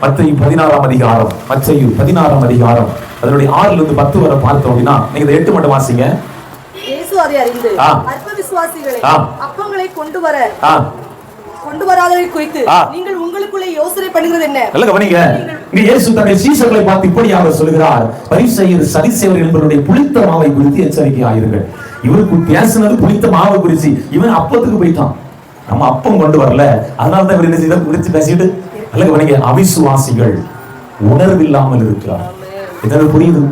மத்தேயு 16ஆம் அதிகாரம், மத்தேயு 16ஆம் அதிகாரம் அதனுடைய 6 இருந்து 10 வரை பார்த்தோம் அப்படின்னா நீங்க 8 மட்டும் வாசிங்க. இயேசு அதை அறிந்து அற்ப விசுவாசிகளே அப்பங்களை கொண்டு வராததை குறித்து நீங்கள் உங்களுக்குள்ளே யோசனை பண்ணுகிறது என்ன? நல்ல கவனிங்க. இங்க இயேசு தன்னுடைய சீஷர்களை பார்த்து இப்படியாக சொல்கிறார், பரிசேயர் சரிசேயர் என்பவருடைய புளித்த மாவை குறித்து எச்சரிக்கையாயிருங்கள். இவருக்கு பேசினது புளித்த மாவை குறித்து. இவன் அப்பத்துக்கு போயிட்டான். நம்ம அப்பம் கொண்டு வரல, அதனால தான் இவர் என்ன செய்த குறித்து பேசிட்டு. நல்ல கவனிங்க. அவிசுவாசிகள் உணர்வில்லாமல் இருக்கிறார். இதற்கு புரியுது?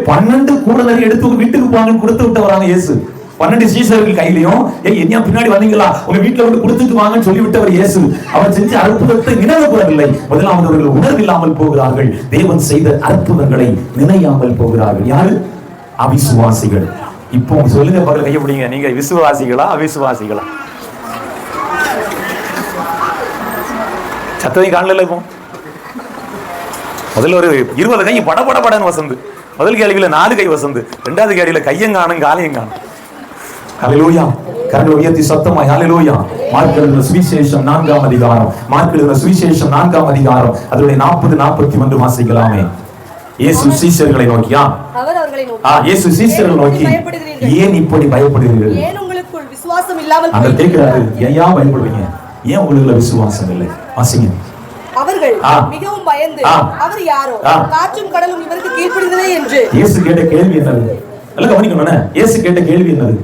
12 கூட நிறைய எடுத்து வீட்டுக்கு போங்கன்னு கொடுத்து விட்டு வராங்க இயேசு. 12 சீஷர்கள் கையிலையும் என்ன பின்னாடி வந்தீங்களா உங்க வீட்டுல வந்து கொடுத்துட்டு வாங்கன்னு சொல்லி விட்டவர் இயேசு. அவர் செஞ்ச அற்புதத்தை நினைவுகூறவில்லை. முதலாவது அவர்கள் உணர்வில்லாமல் போகிறார்கள். தேவன் செய்த அற்புதங்களை நினையாமல் போகிறார்கள். யாரு? அவிசுவாசிகள். இப்போ சொல்லுங்க பக்கத்துல கைய பிடிங்க. நீங்க விசுவாசிகளா அவிசுவாசிகளா? சத்தத்தை காணல. இப்போ முதல்ல ஒரு 20 கை படன்னு வசந்து. முதல் கேள்வியில 4 கை வசந்து, 2வது கேள்வியில கையங்கானும் காலையங்கானும். ஹல்லேலூயா. கரங்களை உயர்த்தி சத்தமாய் ஹல்லேலூயா. மார்க் எழுதின சுவிசேஷம் 4ஆம் அதிகாரம், மார்க் எழுதின சுவிசேஷம் 4ஆம் அதிகாரம் அதனுடைய 40-41 வாசிக்கலாமே. இயேசு சீஷர்களை நோக்கியா அவர் அவர்களை நோக்கி இயேசு சீஷர்களை நோக்கி ஏன் இப்படி பயப்படுகிறீர்கள்? ஏன் உங்களுக்குள் விசுவாசம் இல்லாமல் அந்த கேட்கிறாரு, ஏன் பயப்படுவீங்க? ஏன் உங்களுக்குள்ள விசுவாசம் இல்லை? வாசிங்க. அவர்கள் மிகவும் பயந்து அவர் யாரோ காற்றும் கடலும் இவருக்கு கீழ்ப்படிந்ததே என்று இயேசு கேட்ட கேள்வி என்னது? நல்லா கவனிக்கணும். இயேசு கேட்ட கேள்வி என்னது?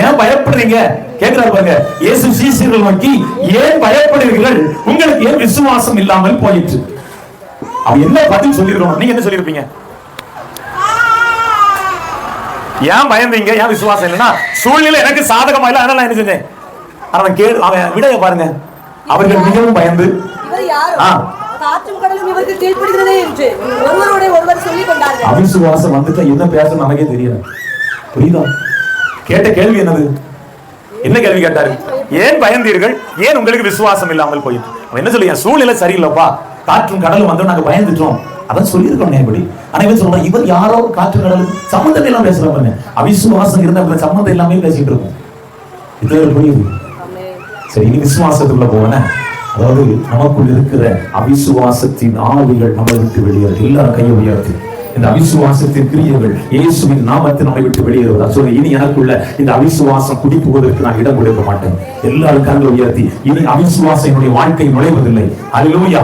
ஏன் பயப்படுறீங்க கேட்கிறாரு பாருங்க. இயேசு சீஷர்கள் நோக்கி ஏன் பயப்படுகிறீர்கள்? உங்களுக்கு ஏன் விசுவாசம் இல்லாமல் போயிற்று? அவ என்ன பதில் சொல்லிருக்கணும்? நீங்க என்ன சொல்லிருப்பீங்க? ஏன் பயந்தீங்க? ஏன் விசுவாசம் இல்லைன்னா சூழ்நிலை எனக்கு சாதகமா இல்ல, அதனால என்ன செஞ்சேன்? அவன் விடைய பாருங்க. அவர்கள் மிகவும் பயந்து இவர் யாரோ காற்றும் கடலும் இவருக்கு கீழ்ப்படிந்ததே என்று ஒருவரோட ஒருவர் சொல்லிக் கொண்டார்கள். அவிசுவாசம் வந்துட்டா என்ன பேசணும் நமக்கே தெரியல. புரியுதா? கேட்ட கேள்வி என்னது? என்ன கேள்வி கேட்டாரு? ஏன் பயந்தீர்கள்? ஏன் உங்களுக்கு விசுவாசம் இல்லாமல் போயிட்டு? அவன் என்ன சொல்லுங்க? சூழ்நிலை சரியில்லைப்பா, காற்றும் கடலும் வந்து நாங்க பயந்துட்டோம், அதான் சொல்லியிருக்கோம். எப்படி அனைவரும் சொல்றாங்க, இவர் யாரோ காற்று கடலும் சம்பந்தம் எல்லாம் பேசுறாங்க. அவிசுவாசம் இருந்த சம்பந்தம் எல்லாமே பேசிட்டு இருக்கோம். இது புரியுது? சரி, இனி விசுவாசத்துக்குள்ள போவேன. அதாவது நமக்குள் இருக்கிற அவிசுவாசத்தின் ஆவிகள் நம்மை விட்டு வெளியேறும். எல்லாரும் கையை உயர்த்தி இந்த அவிசுவாசத்தின் கிரியைகள் இயேசுவின் நாமத்தில் நம்மை விட்டு வெளியேறுவதா சொல்லி, இனி எனக்குள்ள இந்த அவிசுவாசம் குடிப்புவதற்கு நான் இடம் கொடுக்க மாட்டேன். எல்லாரும் கண்களை உயர்த்தி, இனி அவிசுவாசம் என்னுடைய வாழ்க்கை நுழைவதில்லை. அல்லேலூயா.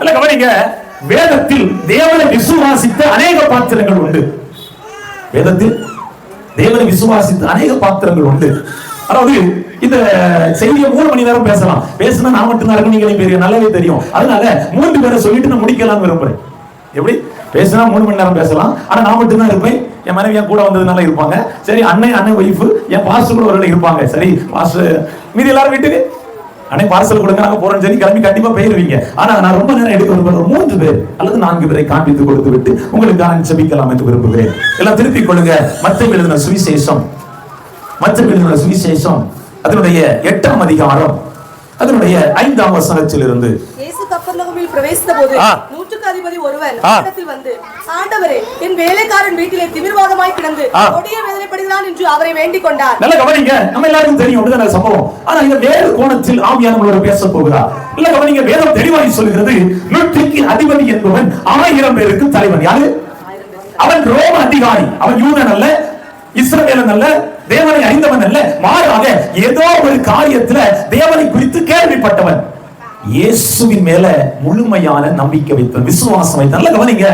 இல்ல கவனிங்க, வேதத்தில் தேவனை விசுவாசித்த அநேக பாத்திரங்கள் உண்டு. வேதத்தில் தேவனை விசுவாசித்த அநேக பாத்திரங்கள் உண்டு. அதாவது இந்த செய்தியை 3 மணி நேரம் பேசலாம். பேசினா நான் மட்டும் தான் நீங்களே பெரிய நல்லாவே தெரியும். அதனால 3 பேரை சொல்லிட்டு நான் முடிக்கலாம் விரும்புறேன். எப்படி பேசினா 3 மணி நேரம் பேசலாம். ஆனா நான் மட்டும் தான் இருப்பேன். என் மனைவி என் கூட வந்ததுனால இருப்பாங்க. சரி, அண்ணன் ஒய்ஃப், என் பாஸ்டர் கூட ஒரு இருப்பாங்க. சரி, பாஸ்டர் மீதி எல்லாரும் வீட்டுக்கு அன்னை பார்சல் கொடுங்க, நாங்க போறோம் சொல்லி கிளம்பி கண்டிப்பா போயிருவீங்க. ஆனா நான் ரொம்ப நேரம் எடுக்க விரும்புறேன். 3 பேர் அல்லது 4 பேரை காண்பித்து கொடுத்து விட்டு உங்களுக்கு ஜெபிக்கலாம் என்று விரும்புகிறேன். எல்லாம் திருப்பிக் கொள்ளுங்க. மத்தேயு எழுதின சுவிசேஷம் அதனுடைய 8ஆம் அதிகாரம் அதனுடைய 5ஆம் வசனத்திலிருந்து. இயேசு கப்பர்நகூமில் பிரவேசித்தபோது நூற்றுக்கு அதிபதி ஒருவன் அவரிடத்தில் வந்து, ஆண்டவரே, என் வேலைக்காரன் வீட்டிலே திமிர்வாதமாய் கிடந்து கொடிய வேதனைப்படுகிறான் என்று அவரை வேண்டிக் கொண்டார். நல்ல கவனிங்க. நம்ம எல்லாருக்கும் தெரியும் அப்படிதான் சம்பவம். ஆனா இந்த வேறு கோணத்தில் ஆவியானவர் பேச போகிறார். இல்ல கவனிங்க, வேதம் தெளிவாய் சொல்கிறது, நூற்றுக்கு அதிபதி என்பவன் 1000 பேருக்கு தலைவன். யாரு அவன்? ரோம அதிகாரி. அவன் யூதன் அல்ல, இஸ்ரவேலன் அல்ல, தேவனை அறிந்தவன் அல்ல. மாறாக ஏதோ ஒரு காரியத்துல தேவனை குறித்து கேள்விப்பட்டவன். இயேசுவின் மேல முழுமையான நம்பிக்கை வைத்தவன், விசுவாசம் வைத்தான். நல்ல கவனிங்க,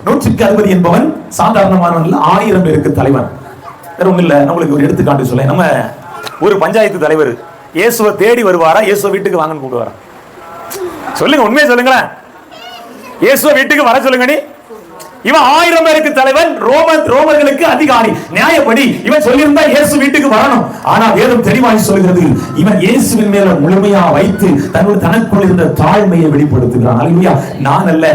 நூற்றுக்கு அதிபதி என்பவன் சாதாரணமானவன் அல்ல, 1000 பேருக்கு தலைவன். வேற ஒண்ணு இல்ல. நம்மளுக்கு ஒரு எடுத்துக்காட்டு சொல்ல, நம்ம ஒரு பஞ்சாயத்து தலைவர் இயேசுவை தேடி வருவாரா, இயேசுவை வீட்டுக்கு வாங்கன்னு கூப்பிடுவாரா? சொல்லுங்க, உண்மையை சொல்லுங்களேன். இயேசுவை வீட்டுக்கு வர சொல்லுங்க. நீ இவன் 1000 பேருக்கு தலைவன், ரோமர்களுக்கு அதிகாரி. நியாயப்படி இவன் சொல்லியிருந்தா இயேசு வீட்டுக்கு வரணும். ஆனா வேதம் தெளிவாய் சொல்கிறது, இவன் இயேசுவின் மேல முழுமையா வைத்து தனக்குள் இருந்த தாழ்மையை வெளிப்படுத்துகிறான். அல்லேலூயா. நான் அல்ல,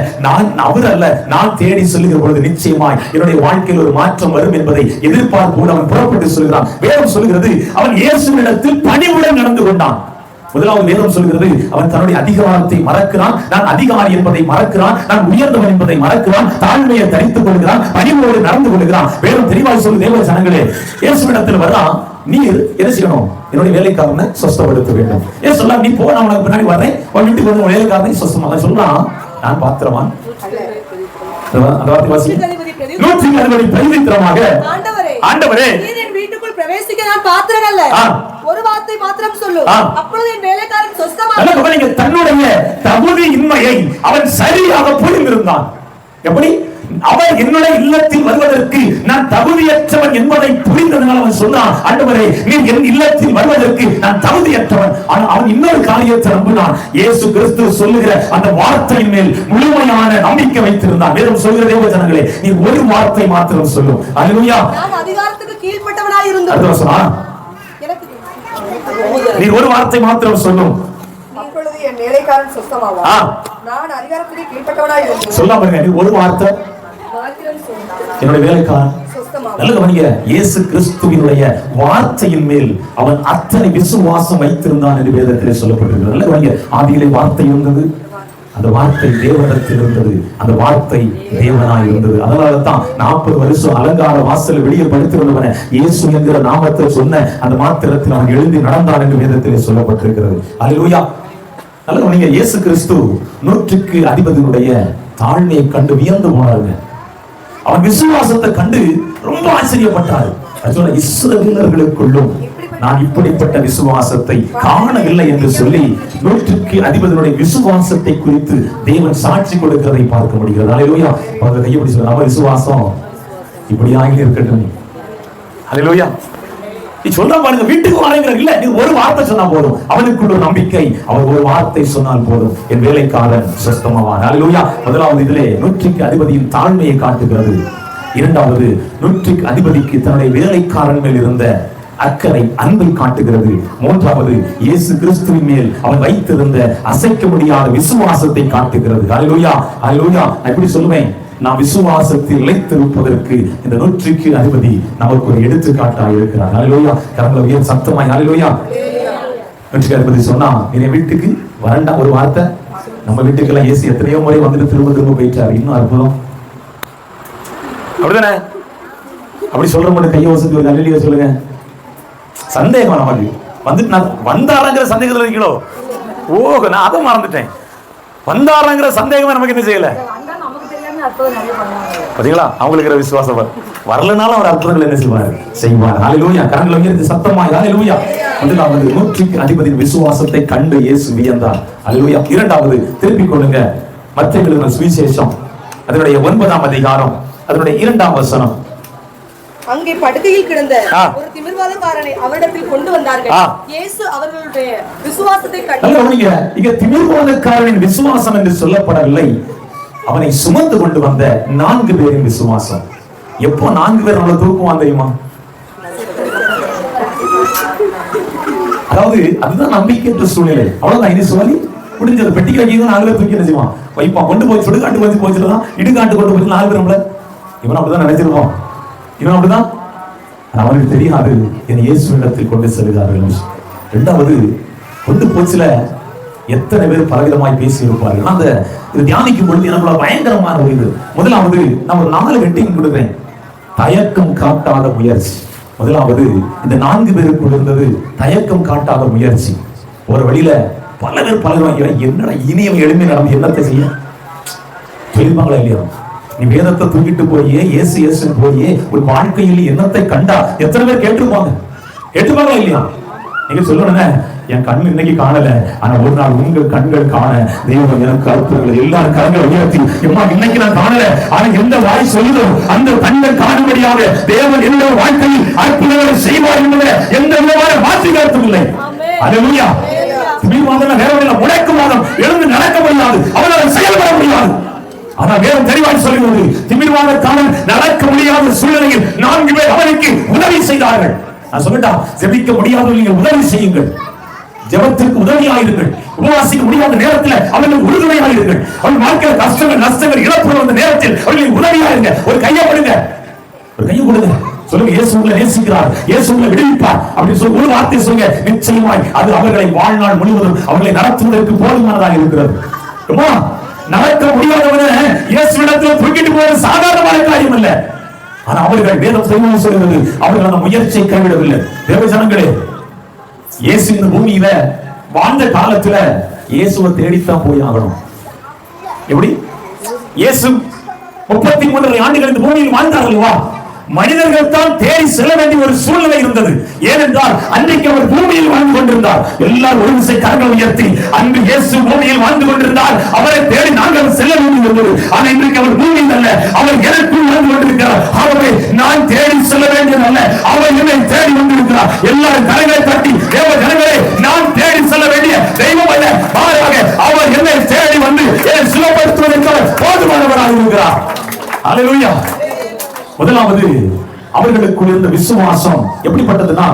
அவர் அல்ல, நான் தேடி சொல்லுகிற பொழுது நிச்சயமாய் என்னுடைய வாழ்க்கையில் ஒரு மாற்றம் வரும் என்பதை எதிர்பார்ப்போடு அவன் புறப்பட்டு சொல்கிறான். வேதம் சொல்கிறது, அவன் இயேசுவினிடத்தில் பணிவுடன் நடந்து கொண்டான். முதலாவது வேதம் சொல்கிறது, அவன் தன்னுடைய அதிகாரத்தை மறக்கிறான். நான் அதிகாரி என்பதை மறக்கிறான். நான் உயர்ந்தவன் என்பதை மறக்கிறான். தாழ்மையை தரித்துக் கொள்கிறான். பணிவோடு நடந்து கொள்கிறான். வேதம் தெளிவாக சொல்லு, தேவ ஜனங்களே, இயேசுவிடத்தில் வர்றான். நீர் என்ன செய்யணும்? என்னுடைய வேலைக்காரனை சொஸ்தப்படுத்த வேண்டும். ஏன் சொல்ல, நீ போ, நான் உனக்கு பின்னாடி வர்றேன், உன் வீட்டுக்கு வந்து வேலைக்காரனை சொஸ்தமாக சொல்றான். நான் பாத்திரவான். ஆண்டவரே, வீட்டுக்குள் பிரவேசிக்க நான் பாத்திரம் அல்ல, ஒரு வார்த்தை மாத்திரம் சொல்லு, அப்பொழுது என் வேலைக்காரன் சொஸ்தமாக. தன்னுடைய தகுதியின்மையை அவன் சரியாக புரிந்திருந்தான். எப்படி? அவன் என்னுடைய இல்லத்தில் வருவதற்கு நான் தகுதியற்றவன் என்பதை புரிந்ததனால் அவன் சொன்னான், ஆண்டவரே, நீ என் இல்லத்தில் வருவதற்கு நான் தகுதியற்றவன். அவன் இன்னொரு காரியத்தை நம்பினான். இயேசு கிறிஸ்து சொல்லுகிற அந்த வார்த்தையின் மேல் முழுமையான நம்பிக்கை வைத்திருந்தான். வேதம் சொல்கிற தேவ ஜனங்களே, நீ ஒரு வார்த்தை மாத்திரம் சொல்லும். அல்லேலூயா. நான் அதிகாரத்துக்கு கீழ்ப்பட்டவனாய் இருந்தேன். நீ ஒரு வார்த்தை மாத்திரம் சொல்லும். அப்பொழுது என் வேலைக்காரன் சொஸ்தமாவான். நான் அதிகாரத்துக்கு கீழ்ப்பட்டவனாய் இருந்தேன். சொல்லாம நீ ஒரு வார்த்தை, என்னுடைய வேலைக்காரன். நல்ல கவனிங்க, இயேசு கிறிஸ்துவினுடைய வார்த்தையின் மேல் அவன் அத்தனை விசுவாசம் வைத்திருந்தான் என்று வேதத்திலே சொல்லப்பட்டிருக்கிறது. நல்ல கவனிங்க, ஆதியிலே வார்த்தை இருந்தது, அந்த வார்த்தை தேவனிடத்தில் இருந்தது, அந்த வார்த்தை தேவனாய் இருந்தது. அதனாலதான் 40 வருஷம் அலங்கார வாசல் வெளியே படுத்திருந்தவன இயேசு என்கிற நாமத்தை சொன்ன அந்த மாத்திரத்தில் அவன் எழுந்து நடந்தான் என்று வேதத்திலே சொல்லப்பட்டிருக்கிறது. அல்லேலூயா. அல்ல நீங்க இயேசு கிறிஸ்து 100க்கு அதிபதியுடைய தாழ்மையை கண்டு வியந்து போனாருங்க. அவன் விசுவாசத்தை கண்டு ரொம்ப ஆச்சரியப்பட்டாரு. இஸ்ரவேலர்களுக்குள்ளும் நான் இப்படிப்பட்ட விசுவாசத்தை காணவில்லை என்று சொல்லி 100க்கு அதிபதியுடைய விசுவாசத்தை குறித்து தேவன் சாட்சி கொடுக்கிறதை பார்க்க முடிகிறது. அல்லேலூயா. அவங்க கையப்படி சொல்ல நம்ம விசுவாசம் இப்படி ஆகி இருக்கட்டும். அல்லேலூயா. நீ சொல்ற பாருங்க, வீட்டுக்கு வாருங்க இல்ல, நீ ஒரு வார்த்தை சொன்னா போதும், அவனுக்குள்ள ஒரு நம்பிக்கை, அவர் ஒரு வார்த்தை சொன்னால் போதும், என் வேலைக்காரன் சுத்தமாவான். அல்லேலூயா. முதலாவது இதிலே 100க்கு அதிபதியின் தாழ்மையை காட்டுகிறது. இரண்டாவது 100க்கு அதிபதிக்கு தன்னுடைய வேலைக்காரன் மேல் இருந்த அக்கறை, அன்பை காட்டுகிறது. மூன்றாவது இயேசு கிறிஸ்துவின் மேல் அவன் வைத்திருந்த அசைக்க முடியாத விசுவாசத்தை காட்டுகிறது. அல்லேலூயா. அல்லேலூயா. நான் எப்படி சொல்லுவேன், நாம் விசுவாசத்தில் நிலைத்திருப்பதற்கு இந்த 100க்கு அதிபதி நமக்கு ஒரு எடுத்துக்காட்டாக இருக்கிறார். அல்லேலூயா. கரங்களை உயர்த்தி சத்தமாய் அல்லேலூயா. 100க்கு அதிபதி சொன்னா, என் வீட்டுக்கு வரண்டா ஒரு வார்த்தை. நம்ம வீட்டுக்கெல்லாம் இயேசு எத்தனையோ முறை வந்துட்டு திரும்ப திரும்ப போயிட்டார். இன்னும் அற்புதம். அப்படிதானே? அப்படி சொல்ற மட்டும் கையை வசதி ஒரு அல்லேலூயா சொல்லுங்க. சந்தேகம் நமக்கு வந்துட்டு நான் வந்தாரங்கிற சந்தேகத்தில் இருக்கீங்களோ? ஓ, நான் அதை மறந்துட்டேன். வந்தாரங்கிற சந்தேகமே நமக்கு என்ன செய்யல. பாத்தீங்களா, அவங்களுக்கு விசுவாசம் வரலனாலும் அவர் அற்புதங்கள் என்ன செய்வார். அல்லேலூயா. கரங்களை உயர்த்தி சத்தமாய் அல்லேலூயா. முதலாவது 100க்கு அதிபதியின் விசுவாசத்தை கண்டு இயேசு வியந்தார். அல்லேலூயா. இரண்டாவது திருப்பிக் கொள்ளுங்க, மத்தேயு எழுதின சுவிசேஷம் அதனுடைய 9ஆம் அதிகாரம் அதனுடைய 2ஆம் வசனம். அங்கே படுக்கையில் கிடந்த ஒரு திமிர்வாதக்காரனை அவரிடத்தில் கொண்டு வந்தார்கள். இயேசு அவர்களுடைய விசுவாசத்தை கண்டு, இங்க திமிர்வாதக்காரனின் விசுவாசம் என்று சொல்லப்படவில்லை, அவனை சுமந்து கொண்டு வந்த 4 பேரின் விசுவாசம். எப்போ 4 பேர் நம்மளை தூக்குவான் தெரியுமா? அதாவது அதுதான் நம்பிக்கையற்ற சூழ்நிலை. அவ்வளவுதான். இனி சொல்லி முடிஞ்சது. பெட்டிக்கு வைக்க 4 பேர் தூக்கி என்ன செய்வான், வைப்பான். கொண்டு போய் சுடுகாட்டு வந்து போச்சுதான், இடுகாட்டு கொண்டு போய் 4 பேர் நம்மள இவன் அப்படிதான் நினைச்சிருப்பான். இவன் அப்படிதான். அவனுக்கு தெரியாது என் இயேசுவிடத்தில் கொண்டு செல்கிறார்கள். இரண்டாவது கொண்டு போச்சுல எத்தனை பேர் பலவிதமாய் பேசி இருப்பார்கள். அந்த இது தியானிக்கும் பொழுது எனக்குள்ள பயங்கரமான ஒரு இது. முதலாவது நான் ஒரு 4 வெட்டிங் கொடுக்கிறேன். தயக்கம் காட்டாத முயற்சி. முதலாவது இந்த 4 பேருக்குள் இருந்தது தயக்கம் காட்டாத முயற்சி. ஒரு வழியில பல பேர் பலவிதமாக என்னடா இனியும் எளிமை நடந்து என்னத்தை செய்ய சொல்லிப்பாங்களா இல்லையா? நீ வேதத்தை தூக்கிட்டு போயே இயேசு இயேசுன்னு போயே ஒரு வாழ்க்கையில் என்னத்தை கண்டா எத்தனை பேர் கேட்டுப்பாங்களா இல்லையா? நீங்க சொல்லணும்னா என் கண் இன்னைக்கு காணல, ஆனா ஒரு நாள் உங்கள் கண்கள் காண தெய்வம் எனக்கு அற்புதங்கள் எல்லாரும் கரங்களை உயர்த்தி எம்மா இன்னைக்கு நான் காணல, ஆனா எந்த வாய் சொல்லுதோ அந்த கண்கள் காணும்படியாக தேவன் எந்த வாழ்க்கையில் அற்புதங்களை செய்வார் என்பதை எந்த விதமான மாற்றி கருத்துமில்லை. அல்லேலூயா. திமிர்வாதம் வேற வழியில முடக்குவாதம் எழுந்து நடக்க முடியாது, அவனால் செயல்பட முடியாது. ஆனா வேதம் தெளிவாக சொல்கிறது, திமிர்வாதக்காரன் நடக்க முடியாத சூழ்நிலையில் 4 பேர் அவனுக்கு உதவி செய்தார்கள். நான் சொல்லட்டா, ஜெபிக்க முடியாதவர்கள் நீங்கள் உதவி செய்யுங்கள், ஜெபத்திற்கு உதவியாயிருங்கள். உபவாசிக்க முடியாத நேரத்தில் அவர்கள் உறுதுணையாயிருங்கள். அவர்கள் வாழ்க்கையில் கஷ்டங்கள் நஷ்டங்கள் இழப்புகள் வந்த நேரத்தில் அவர்களுக்கு உதவியாயிருங்க. ஒரு கையை கொடுங்க, ஒரு கையை கொடுங்க. சொல்லுங்க, இயேசு உங்களை நேசிக்கிறார், இயேசு உங்களை விடுவிப்பார் அப்படின்னு சொல்லி ஒரு வார்த்தை சொல்லுங்க. நிச்சயமாய் அது அவர்களை வாழ்நாள் முழுவதும் அவர்களை நடத்துவதற்கு போதுமானதாக இருக்கிறது. நடக்க முடியாதவன இயேசுவிடத்தில் தூக்கிட்டு போவது சாதாரணமான காரியம் அல்ல. ஆனா அவர்கள் வேதம் தெளிவாக சொல்கிறது, அவர்கள் அந்த முயற்சியை கைவிடவில்லை. தேவ ஜனங்களே, இயேசு இந்த பூமியில வாழ்ந்த காலத்துல இயேசுவை தேடித்தான் போய் ஆகணும். எப்படி? இயேசு 33 ஆண்டுகள் இந்த பூமியில் வாழ்ந்தார்களா? மனிதர்கள் தான் தேடி செல்ல வேண்டிய ஒரு சூழ்நிலை இருந்தது. ஏனென்றால் அன்றைக்கு அவர் பூமியில் வாழ்ந்து கொண்டிருந்தார். எல்லாரும் ஒரு விசை கரங்களை உயர்த்தி, அன்று இயேசு பூமியில் வாழ்ந்து கொண்டிருந்தார், அவரை தேடி நாங்கள் செல்ல வேண்டியிருந்தது. ஆனால் இன்றைக்கு அவர் பூமியில் அல்ல, அவர் எனக்குள் வாழ்ந்து கொண்டிருக்கிறார். ஆகவே நான் தேடி செல்ல வேண்டியதல்ல, அவர் என்னை தேடி வந்திருக்கிறார். எல்லாரும் கரங்களை தட்டி, தேவ ஜனங்களே, நான் தேடி செல்ல வேண்டிய தெய்வம் அல்ல, மாறாக அவர் என்னை தேடி வந்து என்னை சுலபப்படுத்துவதற்கு போதுமானவராக இருக்கிறார். அல்லேலூயா. முதலாவது அவர்களுக்குள் இருந்த விசுவாசம் எப்படிப்பட்டதுன்னா,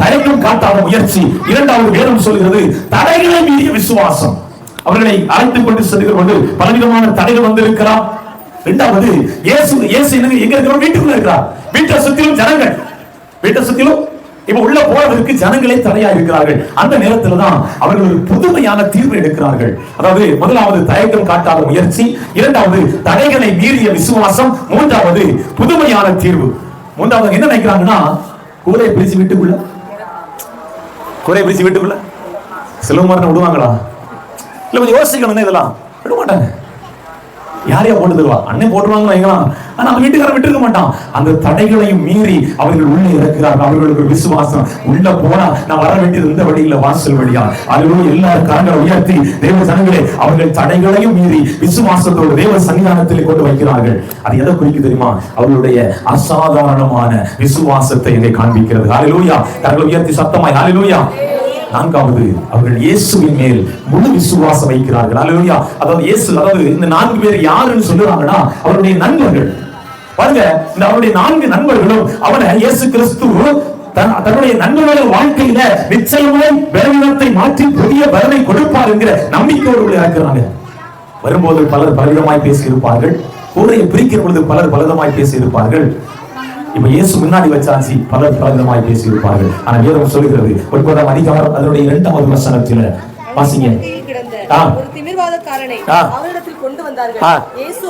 தயக்கம் காட்டாத முயற்சி. இரண்டாவது வேதம் சொல்கிறது தடைகளை மீறிய விசுவாசம். அவர்களை அழைத்துக் கொண்டு செல்கிற கொண்டு பலவிதமான தடைகள் வந்திருக்கிறார். இரண்டாவது இயேசு எங்க இருக்கிறோம்? வீட்டுக்குள்ள இருக்கிறார். வீட்டை சுத்திலும் ஜனங்கள், வீட்டை சுத்திலும் இப்ப உள்ள போறதற்கு ஜனங்களே தடையா இருக்கிறார்கள். அந்த நேரத்துல தான் அவர்கள் ஒரு புதுமையான தீர்வு எடுக்கிறார்கள். அதாவது முதலாவது தயக்கம் காட்டாத முயற்சி, இரண்டாவது தடைகளை மீறிய விசுவாசம், மூன்றாவது புதுமையான தீர்வு. மூன்றாவது என்ன நினைக்கிறாங்கன்னா, கூரை பிரிச்சு வீட்டுக்குள்ள சிலம்பரம் விடுவாங்களா? இல்ல கொஞ்சம் யோசிக்கணும், இதெல்லாம் விட மாட்டாங்க. யாரையா போட்டு தருவா? அண்ணன் போட்டுருவாங்க வைக்கலாம். ஆனா அந்த வீட்டுக்காரன் விட்டுருக்க மாட்டான். அந்த தடைகளையும் மீறி அவர்கள் உள்ளே இருக்கிறார்கள். அவர்களுக்கு விசுவாசம். உள்ள போனா நான் வர வேண்டியது இந்த வழியில, வாசல் வழியா. அதுவும் எல்லாரும் கரங்களை உயர்த்தி தேவ ஜனங்களே, அவர்கள் தடைகளையும் மீறி விசுவாசத்தோடு தேவ சன்னிதானத்தில் கொண்டு வைக்கிறார்கள். அது எதை குறிக்கு தெரியுமா? அவர்களுடைய அசாதாரணமான விசுவாசத்தை இங்கே காண்பிக்கிறது. ஹல்லேலூயா. கரங்களை உயர்த்தி சத்தமாய் ஹல்லேலூயா. நான்காவது, அவர்கள் இயேசுவின் மேல் முழு விசுவாசம் வைக்கிறார்கள். ஹல்லேலூயா. அதாவது இயேசு, அதாவது இந்த 4 பேர் யாருன்னு சொல்லுறாங்கன்னா அவருடைய நண்பர்கள். பாருங்க, இந்த அவருடைய 4 நண்பர்களும் அவனை இயேசு கிறிஸ்து தன்னுடைய நண்பர்கள் வாழ்க்கையில நிச்சயமாய் பலவீனத்தை மாற்றி புதிய பலனை கொடுப்பார் என்கிற நம்பிக்கையோடு இருக்கிறாங்க. வரும்போது பலர் பலவிதமாய் பேசி இருப்பார்கள். கூரையை பிரிக்கிற பொழுது பலர் பலவிதமாய் பேசி இருப்பார்கள். இப்ப இயேசு முன்னாடி வச்சாச்சு, பலர் பலவிதமாய் பேசி இருப்பார்கள். ஆனா வேதம் சொல்லுகிறது 9ஆம் அதிகாரம் அதனுடைய 2வது வசனத்துல வாசிங்க. ஒரு திமிர்வாதக்காரனை அவரிடத்தில் கொண்டு வந்தார்கள். இயேசு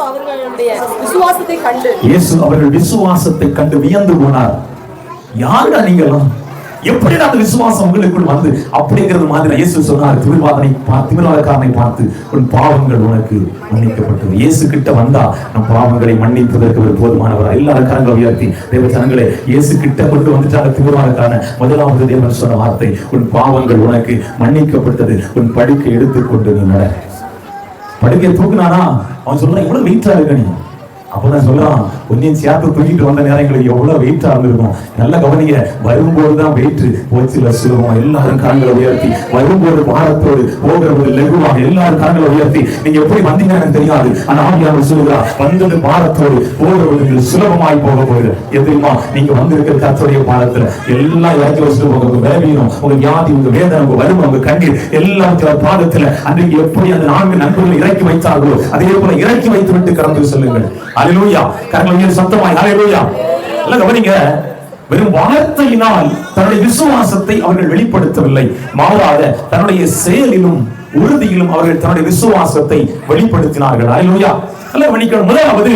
அவர்களுடைய விசுவாசத்தை கண்டு வியந்து போனார். யாருடா நீங்களாம்? எப்படி அந்த விசுவாசம் உங்களுக்குள் வந்து அப்படிங்கிறது மாதிரி இயேசு சொன்னார். திமிர்வாதக்காரனை பார்த்து, உன் பாவங்கள் உனக்கு மன்னிக்கப்பட்டது. இயேசு கிட்ட வந்தா நம் பாவங்களை மன்னிப்பதற்கு ஒரு போதுமானவர். எல்லாரும் கரங்களை உயர்த்தி தேவ ஜனங்களே, இயேசு கிட்ட கொண்டு வந்துட்டாங்க திமிர்வாதக்காரன. முதலாவது தேவன் சொன்ன வார்த்தை, உன் பாவங்கள் உனக்கு மன்னிக்கப்பட்டது. உன் படுக்கை எடுத்துக்கொண்டு நீ நட. படுக்கையை தூக்குனானா அவன் சொல்றான், இவ்வளவு வெயிட்டா இருக்க நீ. அப்பதான் சொல்றான், ஒன்னையும் சேர்த்து தூக்கிட்டு வந்த நேரங்களுக்கு எவ்வளவு வெயிட்டா இருந்திருக்கும். நல்ல கவனிங்க, வரும்போதுதான் வெயிட் போச்சுல சுலபமா. எல்லாரும் கரங்களை உயர்த்தி, வரும்போது பாரத்தோடு, போகிறது லெகுவாக. எல்லாரும் கரங்களை உயர்த்தி. நீங்க எப்படி வந்தீங்க எனக்கு தெரியாது, ஆனா ஆவியானவர் சொல்லுகிறா, வந்தது பாரத்தோடு, போகிறது சுலபமாய் போக போகுது. எதுமா நீங்க வந்திருக்கிற கர்த்தருடைய பாதத்துல எல்லாம் இறக்கி வச்சுட்டு போகிறது. பலவீனம், உங்க வியாதி, உங்க வேதனை, உங்க வறுமை, உங்க கண்ணீர் எல்லாத்தையும் பாதத்துல அன்றைக்கு எப்படி அந்த 4 நண்பர்கள் இறக்கி வைத்தார்களோ அதே போல இறக்கி வைத்து விட்டு கடந்து சொல்லுங்கள். ஹல்லேலூயா. கரங்களை சத்தமாய் ஹல்லேலூயா. எல்லாம் கவனிங்க, வெறும் வார்த்தையினால் தன்னுடைய விசுவாசத்தை அவர்கள் வெளிப்படுத்தவில்லை. மாறாக தன்னுடைய செயலிலும் உறுதியிலும் அவர்கள் தன்னுடைய விசுவாசத்தை வெளிப்படுத்தினார்கள். ஹல்லேலூயா. எல்லாம் கவனிக்கணும். முதலாவது,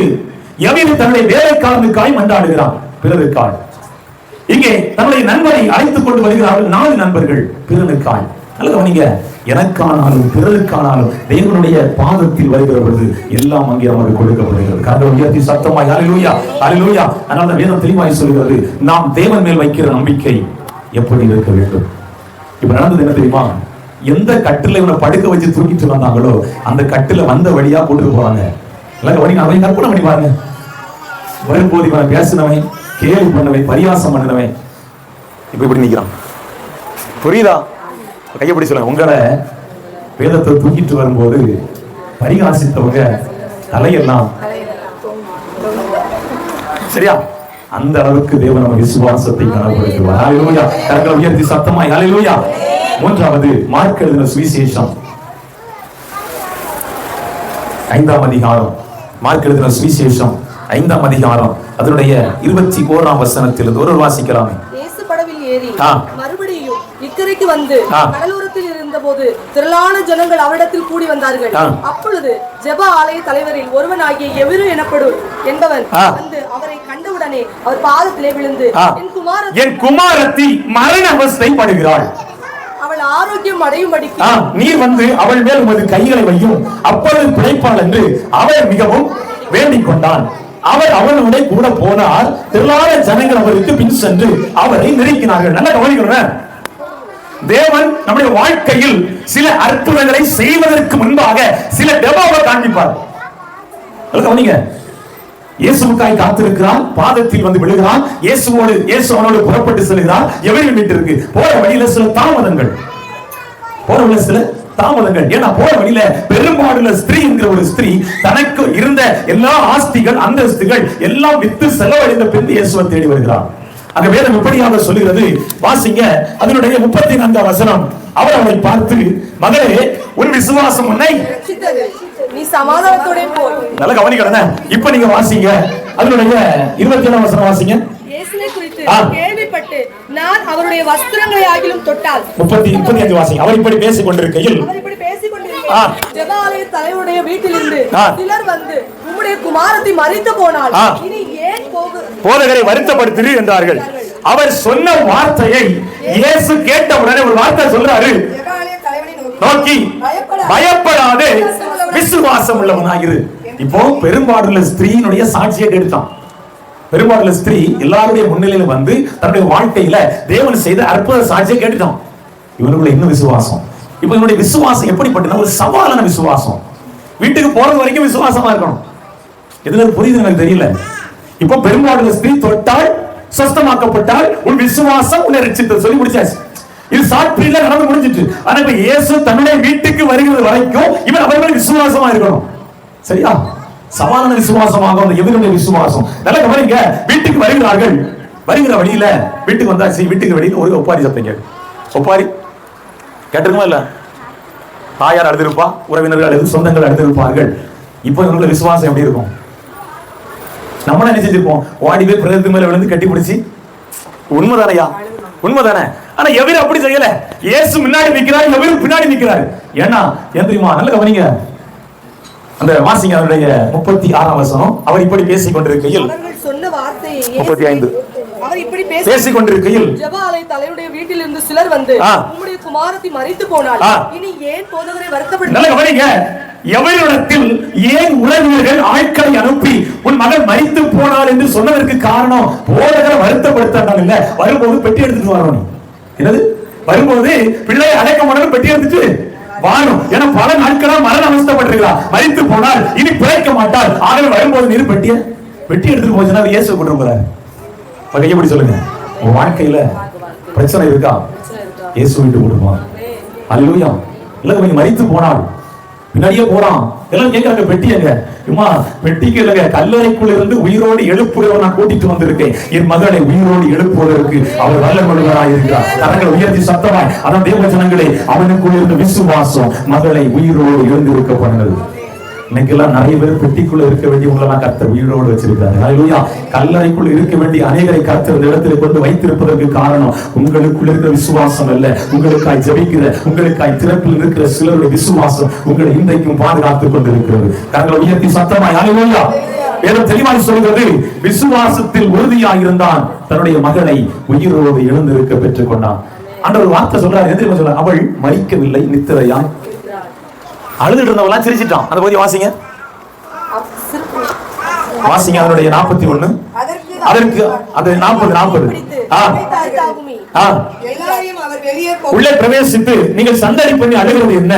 எவன் தன்னுடைய வேலைக்காரனுக்காய் மன்றாடுகிறான், பிறருக்காய். இங்கே தன்னுடைய நண்பரை அழைத்துக் கொண்டு வருகிறார்கள் 4 நண்பர்கள் பிறருக்காய். நல்ல கவனிங்க, எனக்கானாலும் பிறருக்கானாலும் தேவனுடைய பாதத்தில் வருகிற பொழுது எல்லாம் அங்கே நமக்கு கொடுக்கப்படுகிறது. கரங்களை உயர்த்தி சத்தமாய் ஹல்லேலூயா ஹல்லேலூயா. அதனால வேதம் தெளிவாய் சொல்கிறது, நாம் தேவன் மேல் வைக்கிற நம்பிக்கை எப்படி இருக்க வேண்டும். இப்ப நடந்தது என்ன தெரியுமா? எந்த கட்டில இவனை படுக்க வச்சு தூக்கிட்டு வந்தாங்களோ அந்த கட்டில வந்த வழியா போட்டு போறாங்க. எல்லாம் கவனிங்க, அவன் கற்பனை பண்ணி பாருங்க. வரும்போது இவனை பேசினவன், கேள்வி பண்ணவன், பரியாசம் பண்ணினவன் இப்ப இப்படி நிக்கிறான். புரியுதா? கையப்படி சொல்லுங்க. உங்களை வேதத்தை தூக்கிட்டு வரும்போது பரிகாசித்தவங்க தலையெல்லாம் சரியா, அந்த அளவுக்கு தேவன் நம்ம விசுவாசத்தை கனப்படுத்துவார். ஹல்லேலூயா. கரங்களை உயர்த்தி சத்தமாய் ஹல்லேலூயா. மூன்றாவது, மார்க் எழுதின சுவிசேஷம் 5ஆம் அதிகாரம். மார்க் எழுதின சுவிசேஷம் 5ஆம் அதிகாரம் அதனுடைய 21ஆம் வசனத்தில் ஒரு வாசிக்கலாம். இயேசு படவில் ஏறி மறுபடியும் இக்கரைக்கு வந்து கடலோரத்தில் இருந்தபோது திரளான ஜனங்கள் அவரிடத்தில் கூடி வந்தார்கள். அப்பொழுது ஜெப ஆலய தலைவரில் ஒருவனாகிய எவரு எனப்படும் என்பவன் வந்து அவரை கண்டவுடனே அவர் பாதத்திலே விழுந்து, என் குமாரத்தி மரண அவஸ்தை படுகிறாள், அவள் ஆரோக்கியம் அடையும்படிக்கு நீர் வந்து அவள் மேல் உமது கைகளை வையும், அப்பொழுது பிழைப்பாள் என்று அவர் மிகவும் வேண்டிக் கொண்டான். அவர் அவனுடைய கூட போனார். திரளான ஜனங்கள் அவருக்கு பின் சென்று அவரை நெருக்கினார்கள். நல்ல கவனிக்கணும், தேவன் நம்முடைய வாழ்க்கையில் சில அற்புதங்களை செய்வதற்கு முன்பாக சில டெமோவை காண்பிப்பார். கவனிங்க, இயேசுவுக்காய் காத்திருக்கிறான், பாதத்தில் வந்து விழுகிறான், இயேசு அவனோடு புறப்பட்டு செல்கிறான். எவரின் வீட்டிற்கு போற வழியில சில தாமதங்கள், ஏன்னா போற வழியில பெரும்பாலுள்ள ஸ்திரீ என்கிற ஒரு ஸ்திரீ தனக்கு இருந்த எல்லா ஆஸ்திகள் அந்தஸ்துகள் எல்லாம் வித்து செலவழிந்த பின் இயேசுவை தேடி வருகிறார். அங்க வேதம் எப்படியாக சொல்லுகிறது, வாசிங்க அதனுடைய 34ஆம் வசனம். அவர் அவளை பார்த்து, மகளே உன் விசுவாசம் உன்னை ரட்சித்தது, நீ சமாதானத்தோட போ. நல்ல கவனிக்கணும். இப்ப நீங்க வாசிங்க அதனுடைய 27ஆம் வசனம் வாசிங்க. இயேசுவை குறித்து கேள்விப்பட்டு நான் அவருடைய வஸ்திரங்களை ஆகிலும் தொட்டால். 35 வாசிங்க. அவர் இப்படி பேசிக் கொண்டிருக்கையில் ஜெப ஆலய தலைவருடைய வீட்டிலிருந்து சிலர் வந்து, உம்முடைய குமாரத்தி மரித்து போனாள், இனி ஏன் போதகரை வருத்தப்படுத்து என்றார்கள். அவர் சொன்ன வார்த்தையை இயேசு கேட்ட உடனே ஒரு வார்த்தை சொல்றாரு, நோக்கி பயப்படாதே விசுவாசம் உள்ளவனாயிரு. இப்போ பெரும்பாடுள்ள ஸ்திரீனுடைய சாட்சியை கேட்டான். பெரும்பாடுள்ள ஸ்திரீ எல்லாருடைய முன்னிலையில வந்து தன்னுடைய வாழ்க்கையில தேவன் செய்த அற்புத சாட்சியை கேட்டுட்டான். இவனுக்குள்ள இன்னும் விசுவாசம். இப்ப இவனுடைய விசுவாசம் எப்படிப்பட்டனா ஒரு சவாலான விசுவாசம். வீட்டுக்கு போறது வரைக்கும் விசுவாசமா இருக்கணும். எதுல புரியுது எனக்கு தெரியல. இப்போ பெரும்பாடுள்ள ஸ்திரீ தொட்டால் சுத்தமாக்கப்பட்டால் உன் விசுவாசம் உன்னை ரட்சித்தது சொல்லி முடிச்சாச்சு. இது சாட்சியில நடந்து முடிஞ்சிட்டு. ஆனா இப்ப இயேசு தன்னுடைய வீட்டுக்கு வருகிறது வரைக்கும் இவன் அவர்கள் விசுவாசமா இருக்கணும். சரியா? சவாலான விசுவாசமாக அந்த எதிரினுடைய விசுவாசம். நல்ல கவனிங்க. வீட்டுக்கு வருகிறார்கள். வருகிற வழியில வீட்டுக்கு வந்தாச்சு. வீட்டுக்கு வெளியில ஒரு ஒப்பாரி சத்தம் கேட்கும். ஒப்பாரி கேட்டிருக்குமா இல்ல? தாயார் அழுதிருப்பா, உறவினர்கள் அழுது, சொந்தங்கள் அழுதிருப்பார்கள். இப்போ இவங்களுடைய விசுவாசம் எப்படி இருக்கும்? நம்ம என்ன செஞ்சிருப்போம்? ஓடி போய் பிரதத்து மேல விழுந்து கட்டி பிடிச்சி உண்மைதானையா? உண்மைதானே. ஆனா எவரு அப்படி செய்யல. இயேசு முன்னாடி நிக்கிறார், எவரு பின்னாடி நிக்கிறார். ஏன்னா ஏன் தெரியுமா? நல்ல கவனிங்க. அந்த வாசிங்க அவருடைய 36ஆம் வசனம். அவர் இப்படி பேசிக் கொண்டிருக்கையில் அவர்கள் சொன்ன வார்த்தையை 35 அவர் இப்படி பேசிக் கொண்டிருக்கையில் ஜெப ஆலய தலைவருடைய வீட்டிலிருந்து சிலர் வந்து உம்முடைய குமாரத்தி மரித்து போனாள், இனி ஏன் போதகரை வருத்தப்படுத்த? நல்ல கவனிங்க. எவரிடத்தில் ஏன் உறவினர்கள் ஆட்களை அனுப்பி உன் மகன் மரித்து போனாள் என்று சொன்னதற்கு காரணம் போதகரை வருத்தப்படுத்தாங்க இல்ல. வரும்போது பெட்டி எடுத்துட்டு வரணும். என்னது? வரும்போது பிள்ளையை அடக்கம் பண்ணணும், பெட்டி எடுத்துட்டு வாழும். ஏன்னா பல நாட்களா மரண அவஸ்தைப்பட்டிருக்கிறார். மரித்து போனால் இனி பிழைக்க மாட்டாள். ஆகவே வரும்போது நீர் பெட்டி எடுத்துட்டு போச்சுன்னா இயேசு கொண்டு போறாரு. எப்படி சொல்லுங்க? உங்க வாழ்க்கையில பிரச்சனை இருக்கா? இயேசு விட்டு கொடுப்பான். அல்லேலூயா. இல்ல கொஞ்சம் மரித்து போனாள், பின்னாடியே போறான். எல்லாம் கேட்கறாங்க பெட்டி எங்க? இம்மா பெட்டிக்கு இல்லங்க, கல்லறைக்குள்ள இருந்து உயிரோடு எழுப்புகிறவர் நான் கூட்டிட்டு வந்திருக்கேன். என் மகனை உயிரோடு எழுப்புவதற்கு அவர் வல்லமையுள்ளவராய் இருக்கிறார். கரங்களை உயர்த்தி சத்தமாய் அதான் தேவ ஜனங்களே, அவனுக்குள்ள இருந்த விசுவாசம் மகளை உயிரோடு எழுந்திருக்க பண்ணது. இன்னைக்கெல்லாம் நிறைய பேர் பெட்டிக்குள்ள இருக்க வேண்டியவங்களெல்லாம் கர்த்தர் உயிரோடு வச்சிருக்காரு. அல்லேலூயா. கல்லறைக்குள்ள இருக்க வேண்டிய அநேகரை கர்த்தர் இந்த இடத்துல கொண்டு வைத்திருப்பதற்கு காரணம் உங்களுக்குள்ள இருக்கிற விசுவாசம் அல்ல, உங்களுக்காய் ஜெபிக்கிற, உங்களுக்காய் திறப்பில் இருக்கிற சிலருடைய விசுவாசம் உங்களை இன்றைக்கும் பாதுகாத்துக் கொண்டிருக்கிறது. கரங்களை உயர்த்தி சத்தமாய் அல்லேலூயா. வேதம் தெளிவாய் சொல்கிறது, விசுவாசத்தில் உறுதியாக இருந்தான், தன்னுடைய மகளை உயிரோடு எழுந்திருக்க பெற்றுக் கொண்டான். ஆண்டவர் வார்த்தை சொல்றாரு. எதிர்ப்பு சொல்றாரு, அவள் மரிக்கவில்லை, நித்திரையாய். அழுதுட்டு இருந்தவெல்லாம் சிரிச்சிட்டான். அந்த பகுதி வாசிங்க. வாசிங்க அதனுடைய 41. அதற்கு அது 40 உள்ளே பிரவேசித்து நீங்கள் சண்டை பண்ணி அழுகிறது என்ன?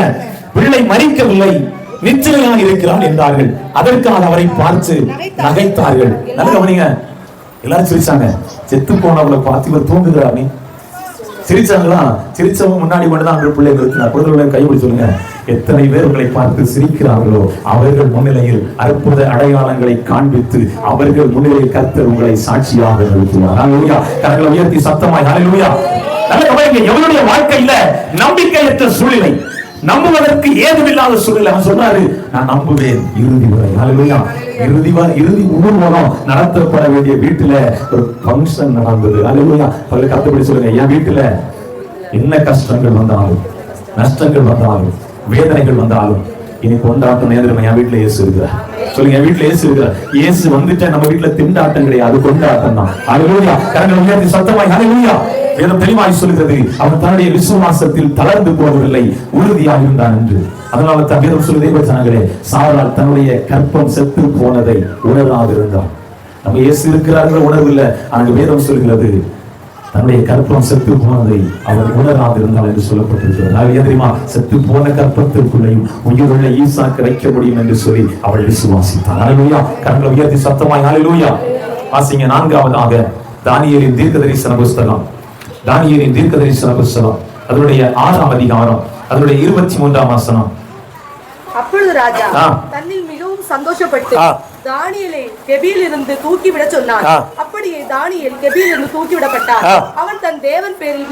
பிள்ளை மரிக்கவில்லை, நிச்சயமாக இருக்கிறான் என்றார்கள். அதற்காக அவரை பார்த்து நகைத்தார்கள். நல்ல கவனிங்க. எல்லாரும் சிரிச்சாங்க. செத்து போனவளை பார்த்து இவர் தூங்குகிறார். சிரிச்சாங்களா? சிரிச்சவங்க முன்னாடி மட்டும் தான் பிள்ளை நிறுத்தினார். குழந்தைகளை கைப்பிடி சொல்லுங்க. எத்தனை பேர் உங்களை பார்த்து சிரிக்கிறார்களோ அவர்கள் முன்னிலையில் அற்புத அடையாளங்களை காண்பித்து அவர்கள் முன்னிலையில் கர்த்தர் உங்களை சாட்சியாக நிறுத்தினார். அல்லேலூயா. கரங்களை உயர்த்தி சத்தமாய் அல்லேலூயா. நல்ல கவனிங்க. எவனுடைய வாழ்க்கையில நம்பிக்கையற்ற சூழ்நிலை, நம்புவதற்கு ஏதுமில்லாத சூழ்நிலை, அவன் சொன்னாரு, நான் நம்புவேன் இறுதி வரை. அல்லேலூயா. இறுதி ஊர்வலம் நடத்தப்பட வேண்டிய வீட்டுல ஒரு ஃபங்க்ஷன் நடந்தது. அல்லேலூயா. கர்த்தப்படி சொல்லுங்க, என் வீட்டுல என்ன கஷ்டங்கள் வந்தாலும், நஷ்டங்கள் வந்தாலும், வேதனைகள் வந்தாலும் இனி கொண்டாட்டம் நேரம் என் வீட்டுல இயேசு இருக்கிறார். சொல்லுங்க, என் வீட்டுல இயேசு இருக்கிறார். இயேசு வந்துட்டு நம்ம வீட்டுல திண்டாட்டம் கிடையாது, கொண்டாட்டம் தான். அல்லேலூயா. கரங்களை உயர்த்தி சத்தமாய் அல்லேலூயா. வேதம் தெளிவாய் சொல்கிறது, அவன் தன்னுடைய விசுவாசத்தில் தளர்ந்து போவதில்லை, உறுதியாக இருந்தான் என்று. அதனால தான் வேதம் சொல்லுதே ஜனங்களே, சாராள் தன்னுடைய கற்பம் செத்து போனதை உணராது இருந்தார். நம்ம இயேசு இருக்கிறார்கள் உணர்வு இல்லை. ஆனால் வேதம் சொல்கிறது தன்னுடைய கற்பம் செத்து போனதை அவர் உணராது இருந்தால் என்று சொல்லப்பட்டிருக்கிறது. தெரியுமா? செத்து போன கற்பத்திற்குள்ளையும் உயிருள்ள ஈசாக்கு வைக்க முடியும் என்று சொல்லி அவள் விசுவாசித்தார். அல்லேலூயா. கரங்களை உயர்த்தி சத்தமாய் அல்லேலூயா. வாசிங்க 4ஆவதாக தானியேலின் தீர்க்கதரிசன புஸ்தகம். தானியேலின் தீர்க்கதரிசன புஸ்தகம் அதனுடைய 6ஆம் அதிகாரம் அதனுடைய 23ஆம் வசனம். அப்பொழுது ராஜா தன்னில் மிகவும் சந்தோஷப்பட்டு தானியேலை கெபியில் இருந்து தூக்கிவிட சொன்னான். அப்படியே தானியேல் கெபியில் இருந்து தூக்கிவிடப்பட்டான். அவன் தன் தேவன் பேரில்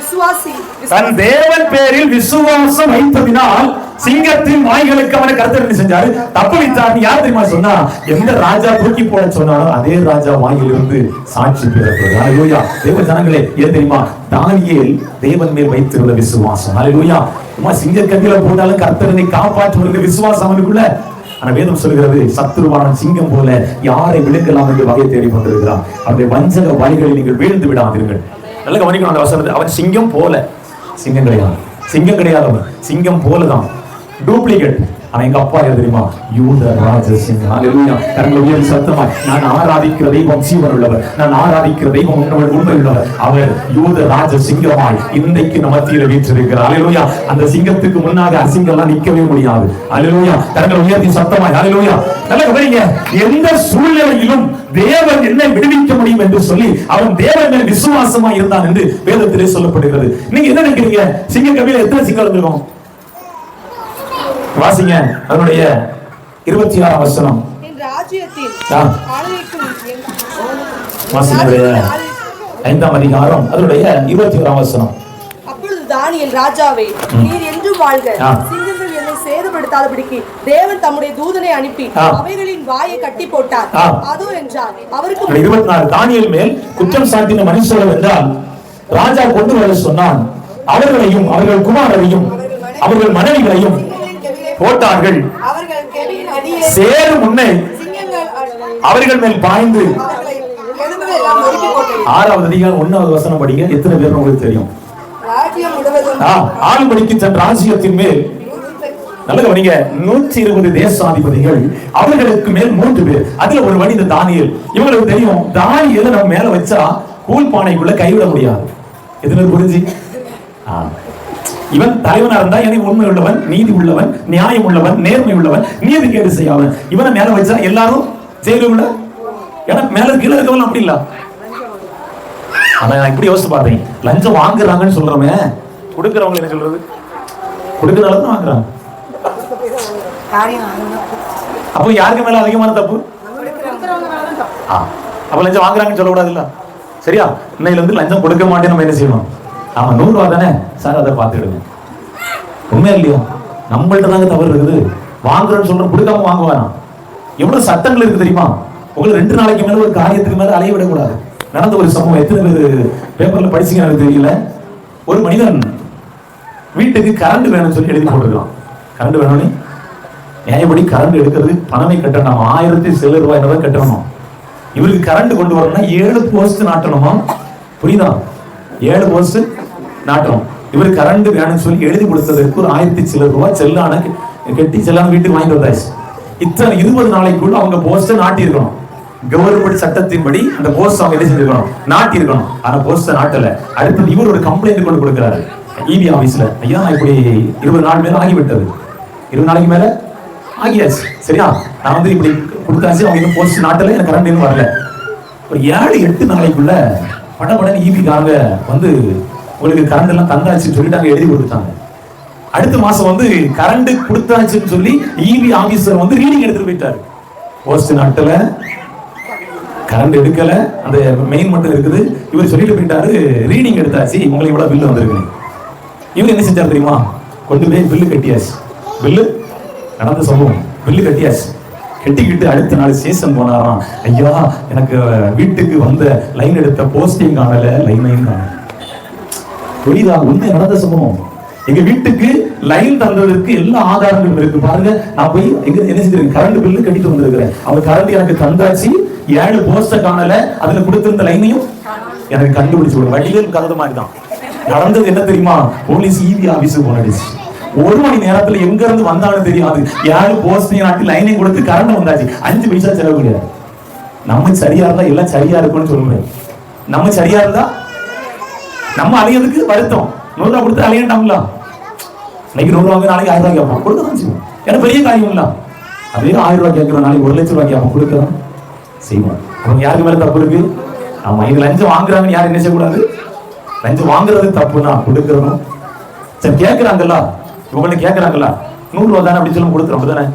விசுவாசம் வைத்ததினால் சிங்கத்தின் வாய்களுக்கு அவனை கர்த்தர் செஞ்சாரு, தப்பு வைத்தார். யார் தெரியுமா சொன்னா? எந்த ராஜா தூக்கி போட சொன்னாலும் அதே ராஜா வாயில் இருந்து சாட்சி பிறக்கிறது. அல்லேலூயா. தேவ ஜனங்களே, ஏன் தெரியுமா? தானியேல் தேவன் மேல் வைத்திருந்த விசுவாசம். அல்லேலூயா. சிங்க கம்பியில போட்டாலும் கர்த்தரனை காப்பாற்றுவதற்கு விசுவாசம் அவனுக்குள்ள. ஆனா வேதம் சொல்கிறது, சத்துருவானன் சிங்கம் போல யாரை விழுங்கலாம் என்று வகை தேடி கொண்டிருக்கிறான். அவருடைய வஞ்சக வழிகளில் நீங்கள் வீழ்ந்து விடாதீர்கள். நல்ல கவனிக்கணும் அந்த வசனத்தை. அவன் சிங்கம் போல, சிங்கம் கிடையாது. சிங்கம் கிடையாது, அவன் சிங்கம் போலதான், டூப்ளிகேட். ஆனா எங்க அப்பா யார் தெரியுமா? யூத ராஜசிங்கம். ஹல்லேலூயா. கரங்களை உயர்த்தி சத்தமா, நான் ஆராதிக்கிற தெய்வம் ஜீவன் உள்ளவர், நான் ஆராதிக்கிற தெய்வம் உண்மை உள்ளவர், அவர் யூத ராஜசிங்கமாய் இன்றைக்கு நம்ம மத்தியில வீற்றிருக்கிறார். ஹல்லேலூயா. அந்த சிங்கத்துக்கு முன்னாக அசிங்கம்லாம் நிக்கவே முடியாது. ஹல்லேலூயா. கரங்களை உயர்த்தி சத்தமா, ஹல்லேலூயா. நல்லா கவனிங்க, எந்த சூழ்நிலையிலும் தேவன் என்னை விடுவிக்க முடியும் என்று சொல்லி அவன் தேவன் மேல் விசுவாசமா இருந்தான் என்று வேதத்திலே சொல்லப்படுகிறது. நீங்க என்ன நினைக்கிறீங்க? சிங்க கவியில எத்தனை சிங்கம் இருக்கும்? வாசிங்க அதனுடைய 26ஆம் வசனம். என் ராஜ்யத்தின் ஆளுகைக்கும் வாசிங்க 5ஆம் அதிகாரம் அதனுடைய 21ஆம் வசனம். அப்பொழுது தானியேல், ராஜாவே, நீர் என்றும் வாழ்க. சிங்கங்கள் என்னை சேதப்படுத்தாதபடிக்கு தேவன் தம்முடைய தூதனை அனுப்பி அவைகளின் வாயை கட்டி போட்டார். அதோ என்றார். அவருக்கு 24 தானியேல் மேல் குற்றம் சாட்டின மனுஷர்கள் என்றால் ராஜா கொண்டு வர சொன்னான். அவர்களையும் அவர்கள் குமாரரையும் அவர்கள் மனைவிகளையும் போட்டார்கள். சேரும் முன்னே அவர்கள் மேல் பாய்ந்து 6ஆவது அதிகாரம் 1வது வசனம் படிங்க. எத்தனை பேர் உங்களுக்கு தெரியும்? ஆளும்படிக்கு தன் ராஜ்யத்தின் மேல் நல்ல கவனிங்க 120 தேசாதிபதிகள், அவர்களுக்கு மேல் 3 பேர். அதுல ஒரு மனிதன் தானியேல். இவங்களுக்கு தெரியும் தானியேலை நம்ம மேல வச்சா கூழ் பானைக்குள்ள கைவிட முடியாது. எத்தனை புரிஞ்சு? இவன் தலைவனா இருந்தா எனக்கு உண்மை உள்ளவன், நீதி உள்ளவன், நியாயம் உள்ளவன், நேர்மை உள்ளவன், நீதி கேடு செய்யாதவன். இவனை மேல வச்சா எல்லாரும் ஜெயிலுக்குள்ள, ஏன்னா மேல கீழே இருக்கவன் அப்படி இல்ல. ஆனா நான் இப்படி யோசிச்சு பார்த்தேன், லஞ்சம் வாங்குறாங்கன்னு சொல்றோமே, கொடுக்கறவங்க என்ன சொல்றது? கொடுக்கறதால தான் வாங்குறாங்க. அப்போ யாருக்கு மேல அதிகமான தப்பு? அப்ப லஞ்சம் வாங்குறாங்கன்னு சொல்லக்கூடாது இல்ல? சரியா? இன்னையில இருந்து லஞ்சம் கொடுக்க மாட்டேன்னு நம்ம என்ன செய்யணும்? ஆமா, 100 ரூபா தானே சார், அதை பார்த்துடுங்க. உண்மையா இல்லையா? நம்மள்ட்ட தாங்க தவறு இருக்குது. வாங்குறோன்னு சொல்றோம், கொடுக்காம வாங்குவானா? எவ்வளவு சட்டங்கள் இருக்கு தெரியுமா? உங்களுக்கு 2 நாளைக்கு மேல ஒரு காரியத்துக்கு மேல அலைய விடக்கூடாது. நடந்த ஒரு சம்பவம், எத்தனை பேர் பேப்பர்ல படிச்சீங்க எனக்கு தெரியல. ஒரு மனிதன் வீட்டுக்கு கரண்ட் வேணும்னு சொல்லி எழுதி போட்டுருக்கான். கரண்ட் வேணும்னு நியாயப்படி கரண்ட் எடுக்கிறது பணமே கட்டணும், 1000 சில ரூபாய் கட்டணும். இவருக்கு கரண்ட் கொண்டு வரணும்னா 7 போஸ்ட் நாட்டணுமா? புரியுதா? 7 போஸ்ட் நாட்டணும். இவர் கரண்ட் வேணும்னு சொல்லி எழுதி கொடுத்ததற்கு ஒரு 1000 சில ரூபாய் செல்லான கட்டி செல்லான வீட்டுக்கு வாங்கிட்டு வந்தாச்சு. இத்தனை 20 நாளைக்குள்ள அவங்க போஸ்ட நாட்டி இருக்கணும். கவர்மெண்ட் சட்டத்தின்படி அந்த போஸ்ட் அவங்க என்ன செஞ்சிருக்கணும்? நாட்டி இருக்கணும். ஆனா போஸ்ட நாட்டல. அடுத்து இவர் ஒரு கம்ப்ளைண்ட் கொண்டு கொடுக்கிறாரு இபி ஆபீஸ்ல. ஐயா, இப்படி 20 நாள் மேல ஆகிவிட்டது, 20 நாளைக்கு மேல ஆகியாச்சு. சரியா? நான் வந்து இப்படி கொடுத்தாச்சு, அவங்க இன்னும் போஸ்ட் நாட்டல, எனக்கு கரண்ட் இன்னும் வரல. ஒரு 7-8 நாளைக்குள்ள படப்படன்னு ஈபிக்காக வந்து உங்களுக்கு கரண்ட் எல்லாம் தந்தாச்சுன்னு சொல்லிட்டு எழுதி கொடுத்தாங்க. அடுத்த மாசம் வந்து கரண்ட் கொடுத்தாச்சுன்னு சொல்லி ஈபி ஆபீசர் வந்து ரீடிங் எடுத்துட்டு போயிட்டாரு. போஸ்ட் நாட்டல, கரண்ட் எடுக்கல, அந்த மெயின் மட்டும் இருக்குது. இவர் சொல்லிட்டு போயிட்டாரு, ரீடிங் எடுத்தாச்சு, உங்களுக்கு இவ்வளவு பில்லு வந்திருக்கு. இவர் என்ன செஞ்சாரு தெரியுமா? கொண்டு போய் பில்லு கட்டியாச்சு. பில்லு நடந்த சம்பவம், பில்லு கட்டியாச்சு. கட்டிக்கிட்டு அடுத்த நாள் ஸ்டேஷன் போனாராம். ஐயா, எனக்கு வீட்டுக்கு வந்த லைன் எடுத்த போஸ்டையும் காணல, லைனையும் காணல. புரியுதா? உண்மை நடந்த சம்பவம். எங்க வீட்டுக்கு லைன் தந்ததற்கு எல்லா ஆதாரங்களும் இருக்கு பாருங்க. நான் போய் எங்க என்ன செஞ்சிருக்கேன்? கரண்ட் பில்லு கட்டிட்டு வந்திருக்கிறேன். அவர் கரண்ட் எனக்கு தந்தாச்சு, 7 போஸ்ட காணல, அதுல கொடுத்திருந்த லைனையும் எனக்கு கண்டுபிடிச்சு விடும். வடிவேல் கலந்த மாதிரி தான் நடந்தது. என்ன தெரியுமா? போலீஸ் ஈபி ஆபீஸுக்கு போனடிச்சு. 1 மணி நேரத்துல எங்க இருந்து வந்தாலும் தெரியாது. 7 போஸ்டையும் நாட்டி லைனையும் கொடுத்து கரண்ட் வந்தாச்சு. 5 பைசா செலவு கிடையாது. நம்ம சரியா இருந்தா எல்லாம் சரியா இருக்கும்னு சொல்லுவேன். நம்ம சரியா இருந்தா நம்ம அலையதுக்கு வருத்தம். 100 ரூபா கொடுத்து அலையண்டாங்களா? இன்னைக்கு 100 ரூபாய்க்கு நாளைக்கு 1000 ரூபாய் கேட்போம், கொடுக்கதான் செய்வோம். ஏன்னா பெரிய காரியம் இல்ல. அதே 1000 ரூபாய் கேட்கிறோம், நாளைக்கு 1 லட்சம் ரூபாய் கேட்போம், கொடுக்கதான் செய்வோம். அவங்க யாருக்கு மேல தப்பு இருக்கு? ஆமா, இது லஞ்சம் வாங்குறாங்கன்னு யாரும் என்ன செய்யக்கூடாது? லஞ்சம் வாங்குறது தப்புனா கொடுக்கறோம். சரி, கேட்கறாங்கல்ல, இவங்க கேட்கறாங்கல்ல, 100 ரூபாய் தானே அப்படின்னு சொல்லி கொடுத்துரும். அப்படிதானே?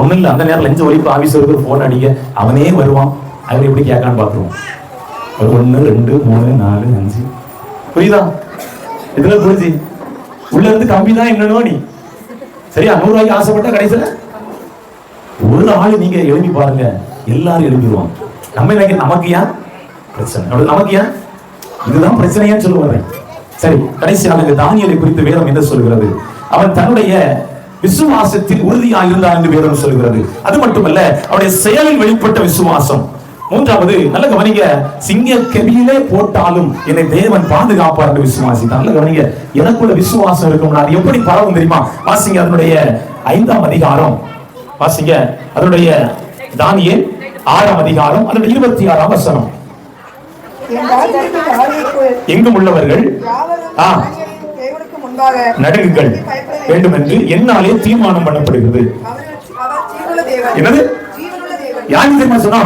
ஒண்ணும் இல்ல. அந்த நேரம் லஞ்சம் ஒழிப்பு ஆபீசருக்கு போன் அடிக்க அவனே வருவான். அவர் எப்படி கேட்கான்னு பாத்துருவோம். 1 2 3 4 5. புரியுதா? இதுல புரிஞ்சு உள்ள இருந்து கம்மி தான் என்னன்னு நீ சரியா? 100 ரூபாய்க்கு ஆசைப்பட்ட கடைசியில ஒரு ஆள் நீங்க எழுப்பி பாருங்க, எல்லாரும் எழுப்பிடுவாங்க. நம்ம நினைக்க நமக்கு ஏன் பிரச்சனை, நமக்கு ஏன் இதுதான் பிரச்சனையான்னு சொல்லுவாங்க. சரி, கடைசியாக தானியேலை குறித்து வேதம் என்ன சொல்கிறது? அவன் தன்னுடைய விசுவாசத்தில் உறுதியாக இருந்தான் என்று வேதம் சொல்கிறது. அது மட்டுமல்ல, அவருடைய செயலில் வெளிப்பட்ட விசுவாசம். மூன்றாவது நல்ல கவனிங்க, சிங்க கெபியிலே போட்டாலும் என்னை தேவன் பாதுகாப்பார் என்று விசுவாசித்தான். நல்ல கவனிங்க, எனக்குள்ள விசுவாசம் இருக்கும். அது எப்படி பரவும் தெரியுமா? வாசிங்க அதனுடைய 5ஆம் அதிகாரம், வாசிங்க அதனுடைய தானியேல் 6ஆம் அதிகாரம் அதனுடைய 26ஆம் வசனம். எங்கும் உள்ளவர்கள் நடுங்குங்கள் வேண்டும் என்று என்னாலே தீர்மானம் பண்ணப்படுகிறது. என்னது யாரு தெரியுமா சொன்னா?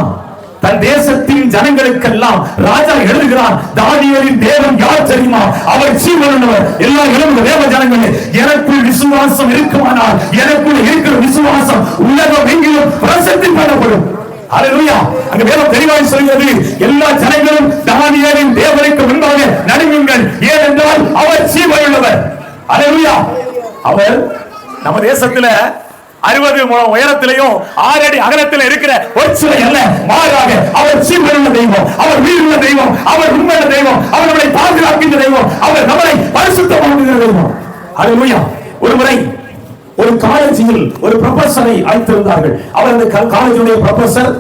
தன் தேசத்தின் ஜனங்களுக்கெல்லாம் ராஜா எழுதுகிறான், தானியேலின் தேவன் யார் தெரியுமா? அவர் ஜீவனுள்ளவர். எல்லா எழுதுகிற தேவ ஜனங்களே, எனக்குள் விசுவாசம் இருக்குமானால் எனக்குள் இருக்கிற விசுவாசம் உலகம் எங்கிலும் பிரசித்தி பண்ணப்படும். அல்லேலூயா. அங்க வேதம் தெளிவாய் சொல்கிறது, எல்லா ஜனங்களும் தானியேலின் தேவனுக்கு முன்பாக நடுங்குங்கள், ஏனென்றால் அவர் ஜீவனுள்ளவர். அல்லேலூயா. அவர் நம்ம தேசத்துல 60 முழம் உயரத்திலையும் 6 அடி அகலத்தில் இருக்கிற ஒரு சிலை அல்ல, மாறாக அவர் ஜீவனுள்ள தெய்வம், அவர் உயிருள்ள தெய்வம், அவர் உண்மையுள்ள தெய்வம், அவர் நம்மை பாதுகாக்கின்ற தெய்வம், அவர் நம்மை பரிசுத்தமாக்குகிற தெய்வம். அல்லேலூயா. ஒரு முறை ஒரு காலேஜில் ஒரு ப்ரொஃபஸரை அழைத்திருந்தார்கள். அவர் அந்த காலேஜுடைய ப்ரொஃபஸர்.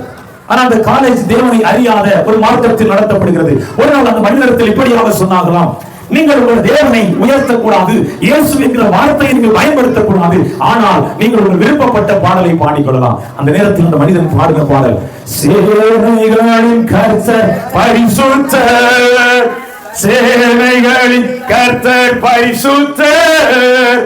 ஆனா அந்த காலேஜ் தேவனை அறியாத ஒரு மார்க்கத்தில் நடத்தப்படுகிறது. ஒரு நாள் அந்த மனிதத்தில் இப்படியாக சொன்னார்களாம், நீங்கள் உங்கள் தேவனை உயர்த்தக்கூடாது, இயேசு என்கிற வார்த்தையை நீங்கள் பயன்படுத்தக்கூடாது, ஆனால் நீங்கள் ஒரு விருப்பப்பட்ட பாடலை பாடிக்கொள்ளலாம். அந்த நேரத்தில் அந்த மனிதன் பாடுகிற பாடல், சேனைகளின் கர்த்தர் பரிசுத்தர், சேனைகளின் கர்த்தர் பரிசுத்தர்,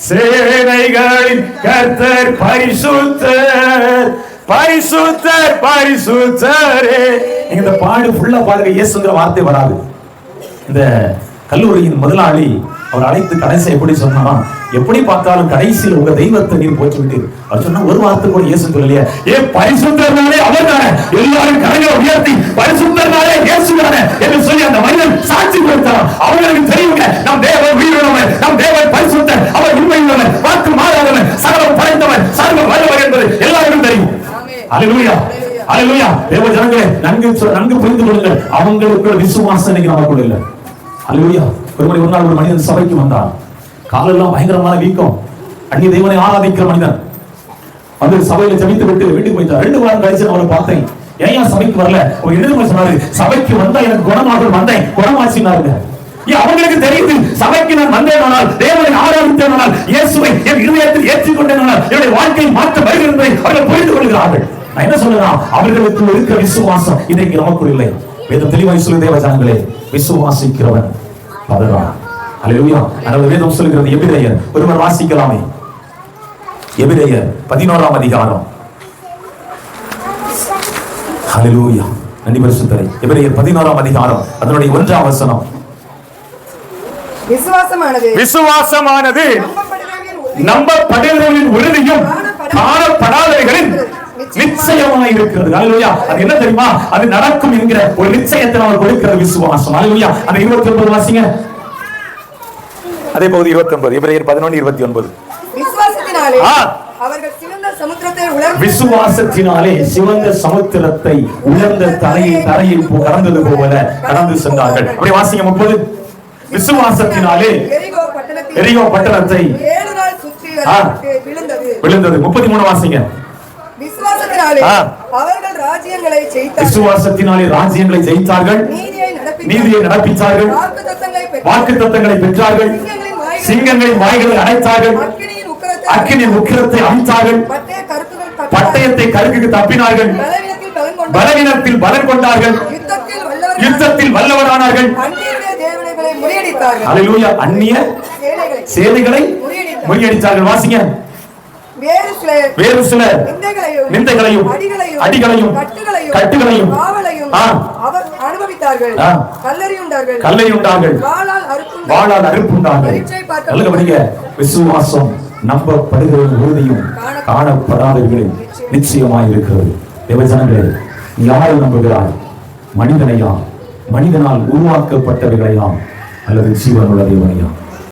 சேனைகளின் கர்த்தர் பரிசுத்தர், பரிசுத்தர் பரிசுத்தரே. நீங்க இந்த பாடு ஃபுல்லா பாருங்க, இயேசுங்கிற வார்த்தை வராது. இந்த கல்லூரியின் முதலாளி அவர் அழைத்து கடைசி எப்படி சொன்னா, எப்படி பார்த்தாலும் கடைசியில் உங்க தெய்வத்தை நீர் போச்சு விட்டு அவர் சொன்னா ஒரு வார்த்தை கூட இயேசு சொல்லலையே, ஏ பரிசுத்தர்னாலே அவர் தானே, எல்லாரும் கரையை உயர்த்தி பரிசுத்தர்னாலே இயேசு தானே என்று சொல்லி அந்த மனிதன் சாட்சி கொடுத்தார். அவர்களுக்கு தெரியுங்க, நம் தேவன் உயிருள்ளவர், நம் தேவன் பரிசுத்தர், அவர் உண்மையுள்ளவர், வாக்கு மாறாதவர், சகலம் படைத்தவர், சர்வ வல்லவர் என்பது எல்லாருக்கும் தெரியும். அல்லேலூயா. அல்லேலூயா. தேவ ஜனங்களே, நன்கு புரிந்து கொள்ளுங்கள், அவங்களுக்கு விசுவாசம் இன்னைக்கு நமக்குள்ள இல்லை. அல்லேலூயா. ஒரு நாள் ஒரு மனிதன் சபைக்கு வந்தான். காலெல்லாம் பயங்கரமான வீக்கம். அந்நிய தேவனை ஆராதிக்கிற மனிதன் வந்து சபையில ஜெபித்து விட்டு வீட்டுக்கு போயிட்டார். 2 வாரம் கழிச்சு அவரை பார்த்தேன், ஏன் சபைக்கு வரல? அவர் என்ன சொன்னாரு, சபைக்கு வந்தா எனக்கு குணமாக வந்தேன், குணமாச்சினாருங்க. அவங்களுக்கு தெரியுது, சபைக்கு நான் வந்தேனால், தேவனை ஆராதித்தேனால், இயேசுவை என் இதயத்தில் ஏற்றுக்கொண்டேனால் என்னுடைய வாழ்க்கை மாற்ற வருகிறது. அவர்கள் புரிந்து கொள்கிறார்கள். நான் என்ன சொல்றேன், அவர்களுக்கு இருக்கிற விசுவாசம் இன்றைக்கு நமக்குள் இல்லை. வேதம் தெளிவாய் சொல்லுது, தேவ ஜனங்களே, விசுவாசிக்கிறவன் பதறான். அல்லேலூயா. அதனால வேதம் சொல்லுகிறது, எபிரேயர் ஒருவர் வாசிக்கலாமே, எபிரேயர் 11ஆம் அதிகாரம். அல்லேலூயா. நன்றி பரிசுத்தரே. எபிரேயர் 11ஆம் அதிகாரம் அதனுடைய 1ஆம் வசனம். விசுவாசமானது நம்பப்படுகிறவர்களின் உறுதியும் காணப்படாதவைகளின் நிச்சயமாய் இருக்கிறது. அல்லேலூயா. அது என்ன தெரியுமா? அது நடக்கும் என்கிற ஒரு நிச்சயத்தை அவர் கொடுக்கிற விசுவாசம். அல்லேலூயா. அந்த 29 வாசிங்க. அதே பகுதி 29, எபிரேயர் 11:29. விசுவாசத்தினாலே அவர்கள் சிவந்த சமுத்திரத்தை விசுவாசத்தினாலே சிவந்த சமுத்திரத்தை உலர்ந்த தரையில் கடந்தது போல கடந்து சென்றார்கள். அப்படி வாசிங்க 30. விசுவாசத்தினாலே எரிகோ பட்டணத்தை 7 நாள் சுற்றி விழுந்தது. 33 வாசிங்க. விசுவாசத்தினாலே அவர்கள் ராஜ்யங்களை ஜெயித்தார்கள். விசுவாசத்தினாலே ராஜ்யங்களை ஜெயித்தார்கள், நீதியை நடப்பித்தார்கள், வாக்குத்தத்தங்களை பெற்றார்கள், சிங்கங்களின் வாய்களை அடைத்தார்கள், அக்கினியின் உக்கிரத்தை அழித்தார்கள், பட்டயத்தை கருக்குக்கு தப்பினார்கள், பலவீனத்தில் பலன் கொண்டார்கள், யுத்தத்தில் வல்லவரானார்கள். அல்லேலூயா. அந்நிய சேனைகளை முறியடித்தார்கள். வாசிங்க. வேறு சிலர் நிந்தைகளையும் அடிகளையும் கட்டுகளையும் அனுபவித்தார்கள், கல்லறியுண்டார்கள், வாளால் அறுப்புண்டார்கள். விசுவாசம் நம்பப்படுகிற உறுதியும் காணப்படாதவர்களின் நிச்சயமாய் இருக்கிறது. தேவஜனங்களே, யாரை நம்புகிறார்? மனிதனையா, மனிதனால் உருவாக்கப்பட்டவர்களையா, அல்லது ஜீவனுள்ள தேவனையா?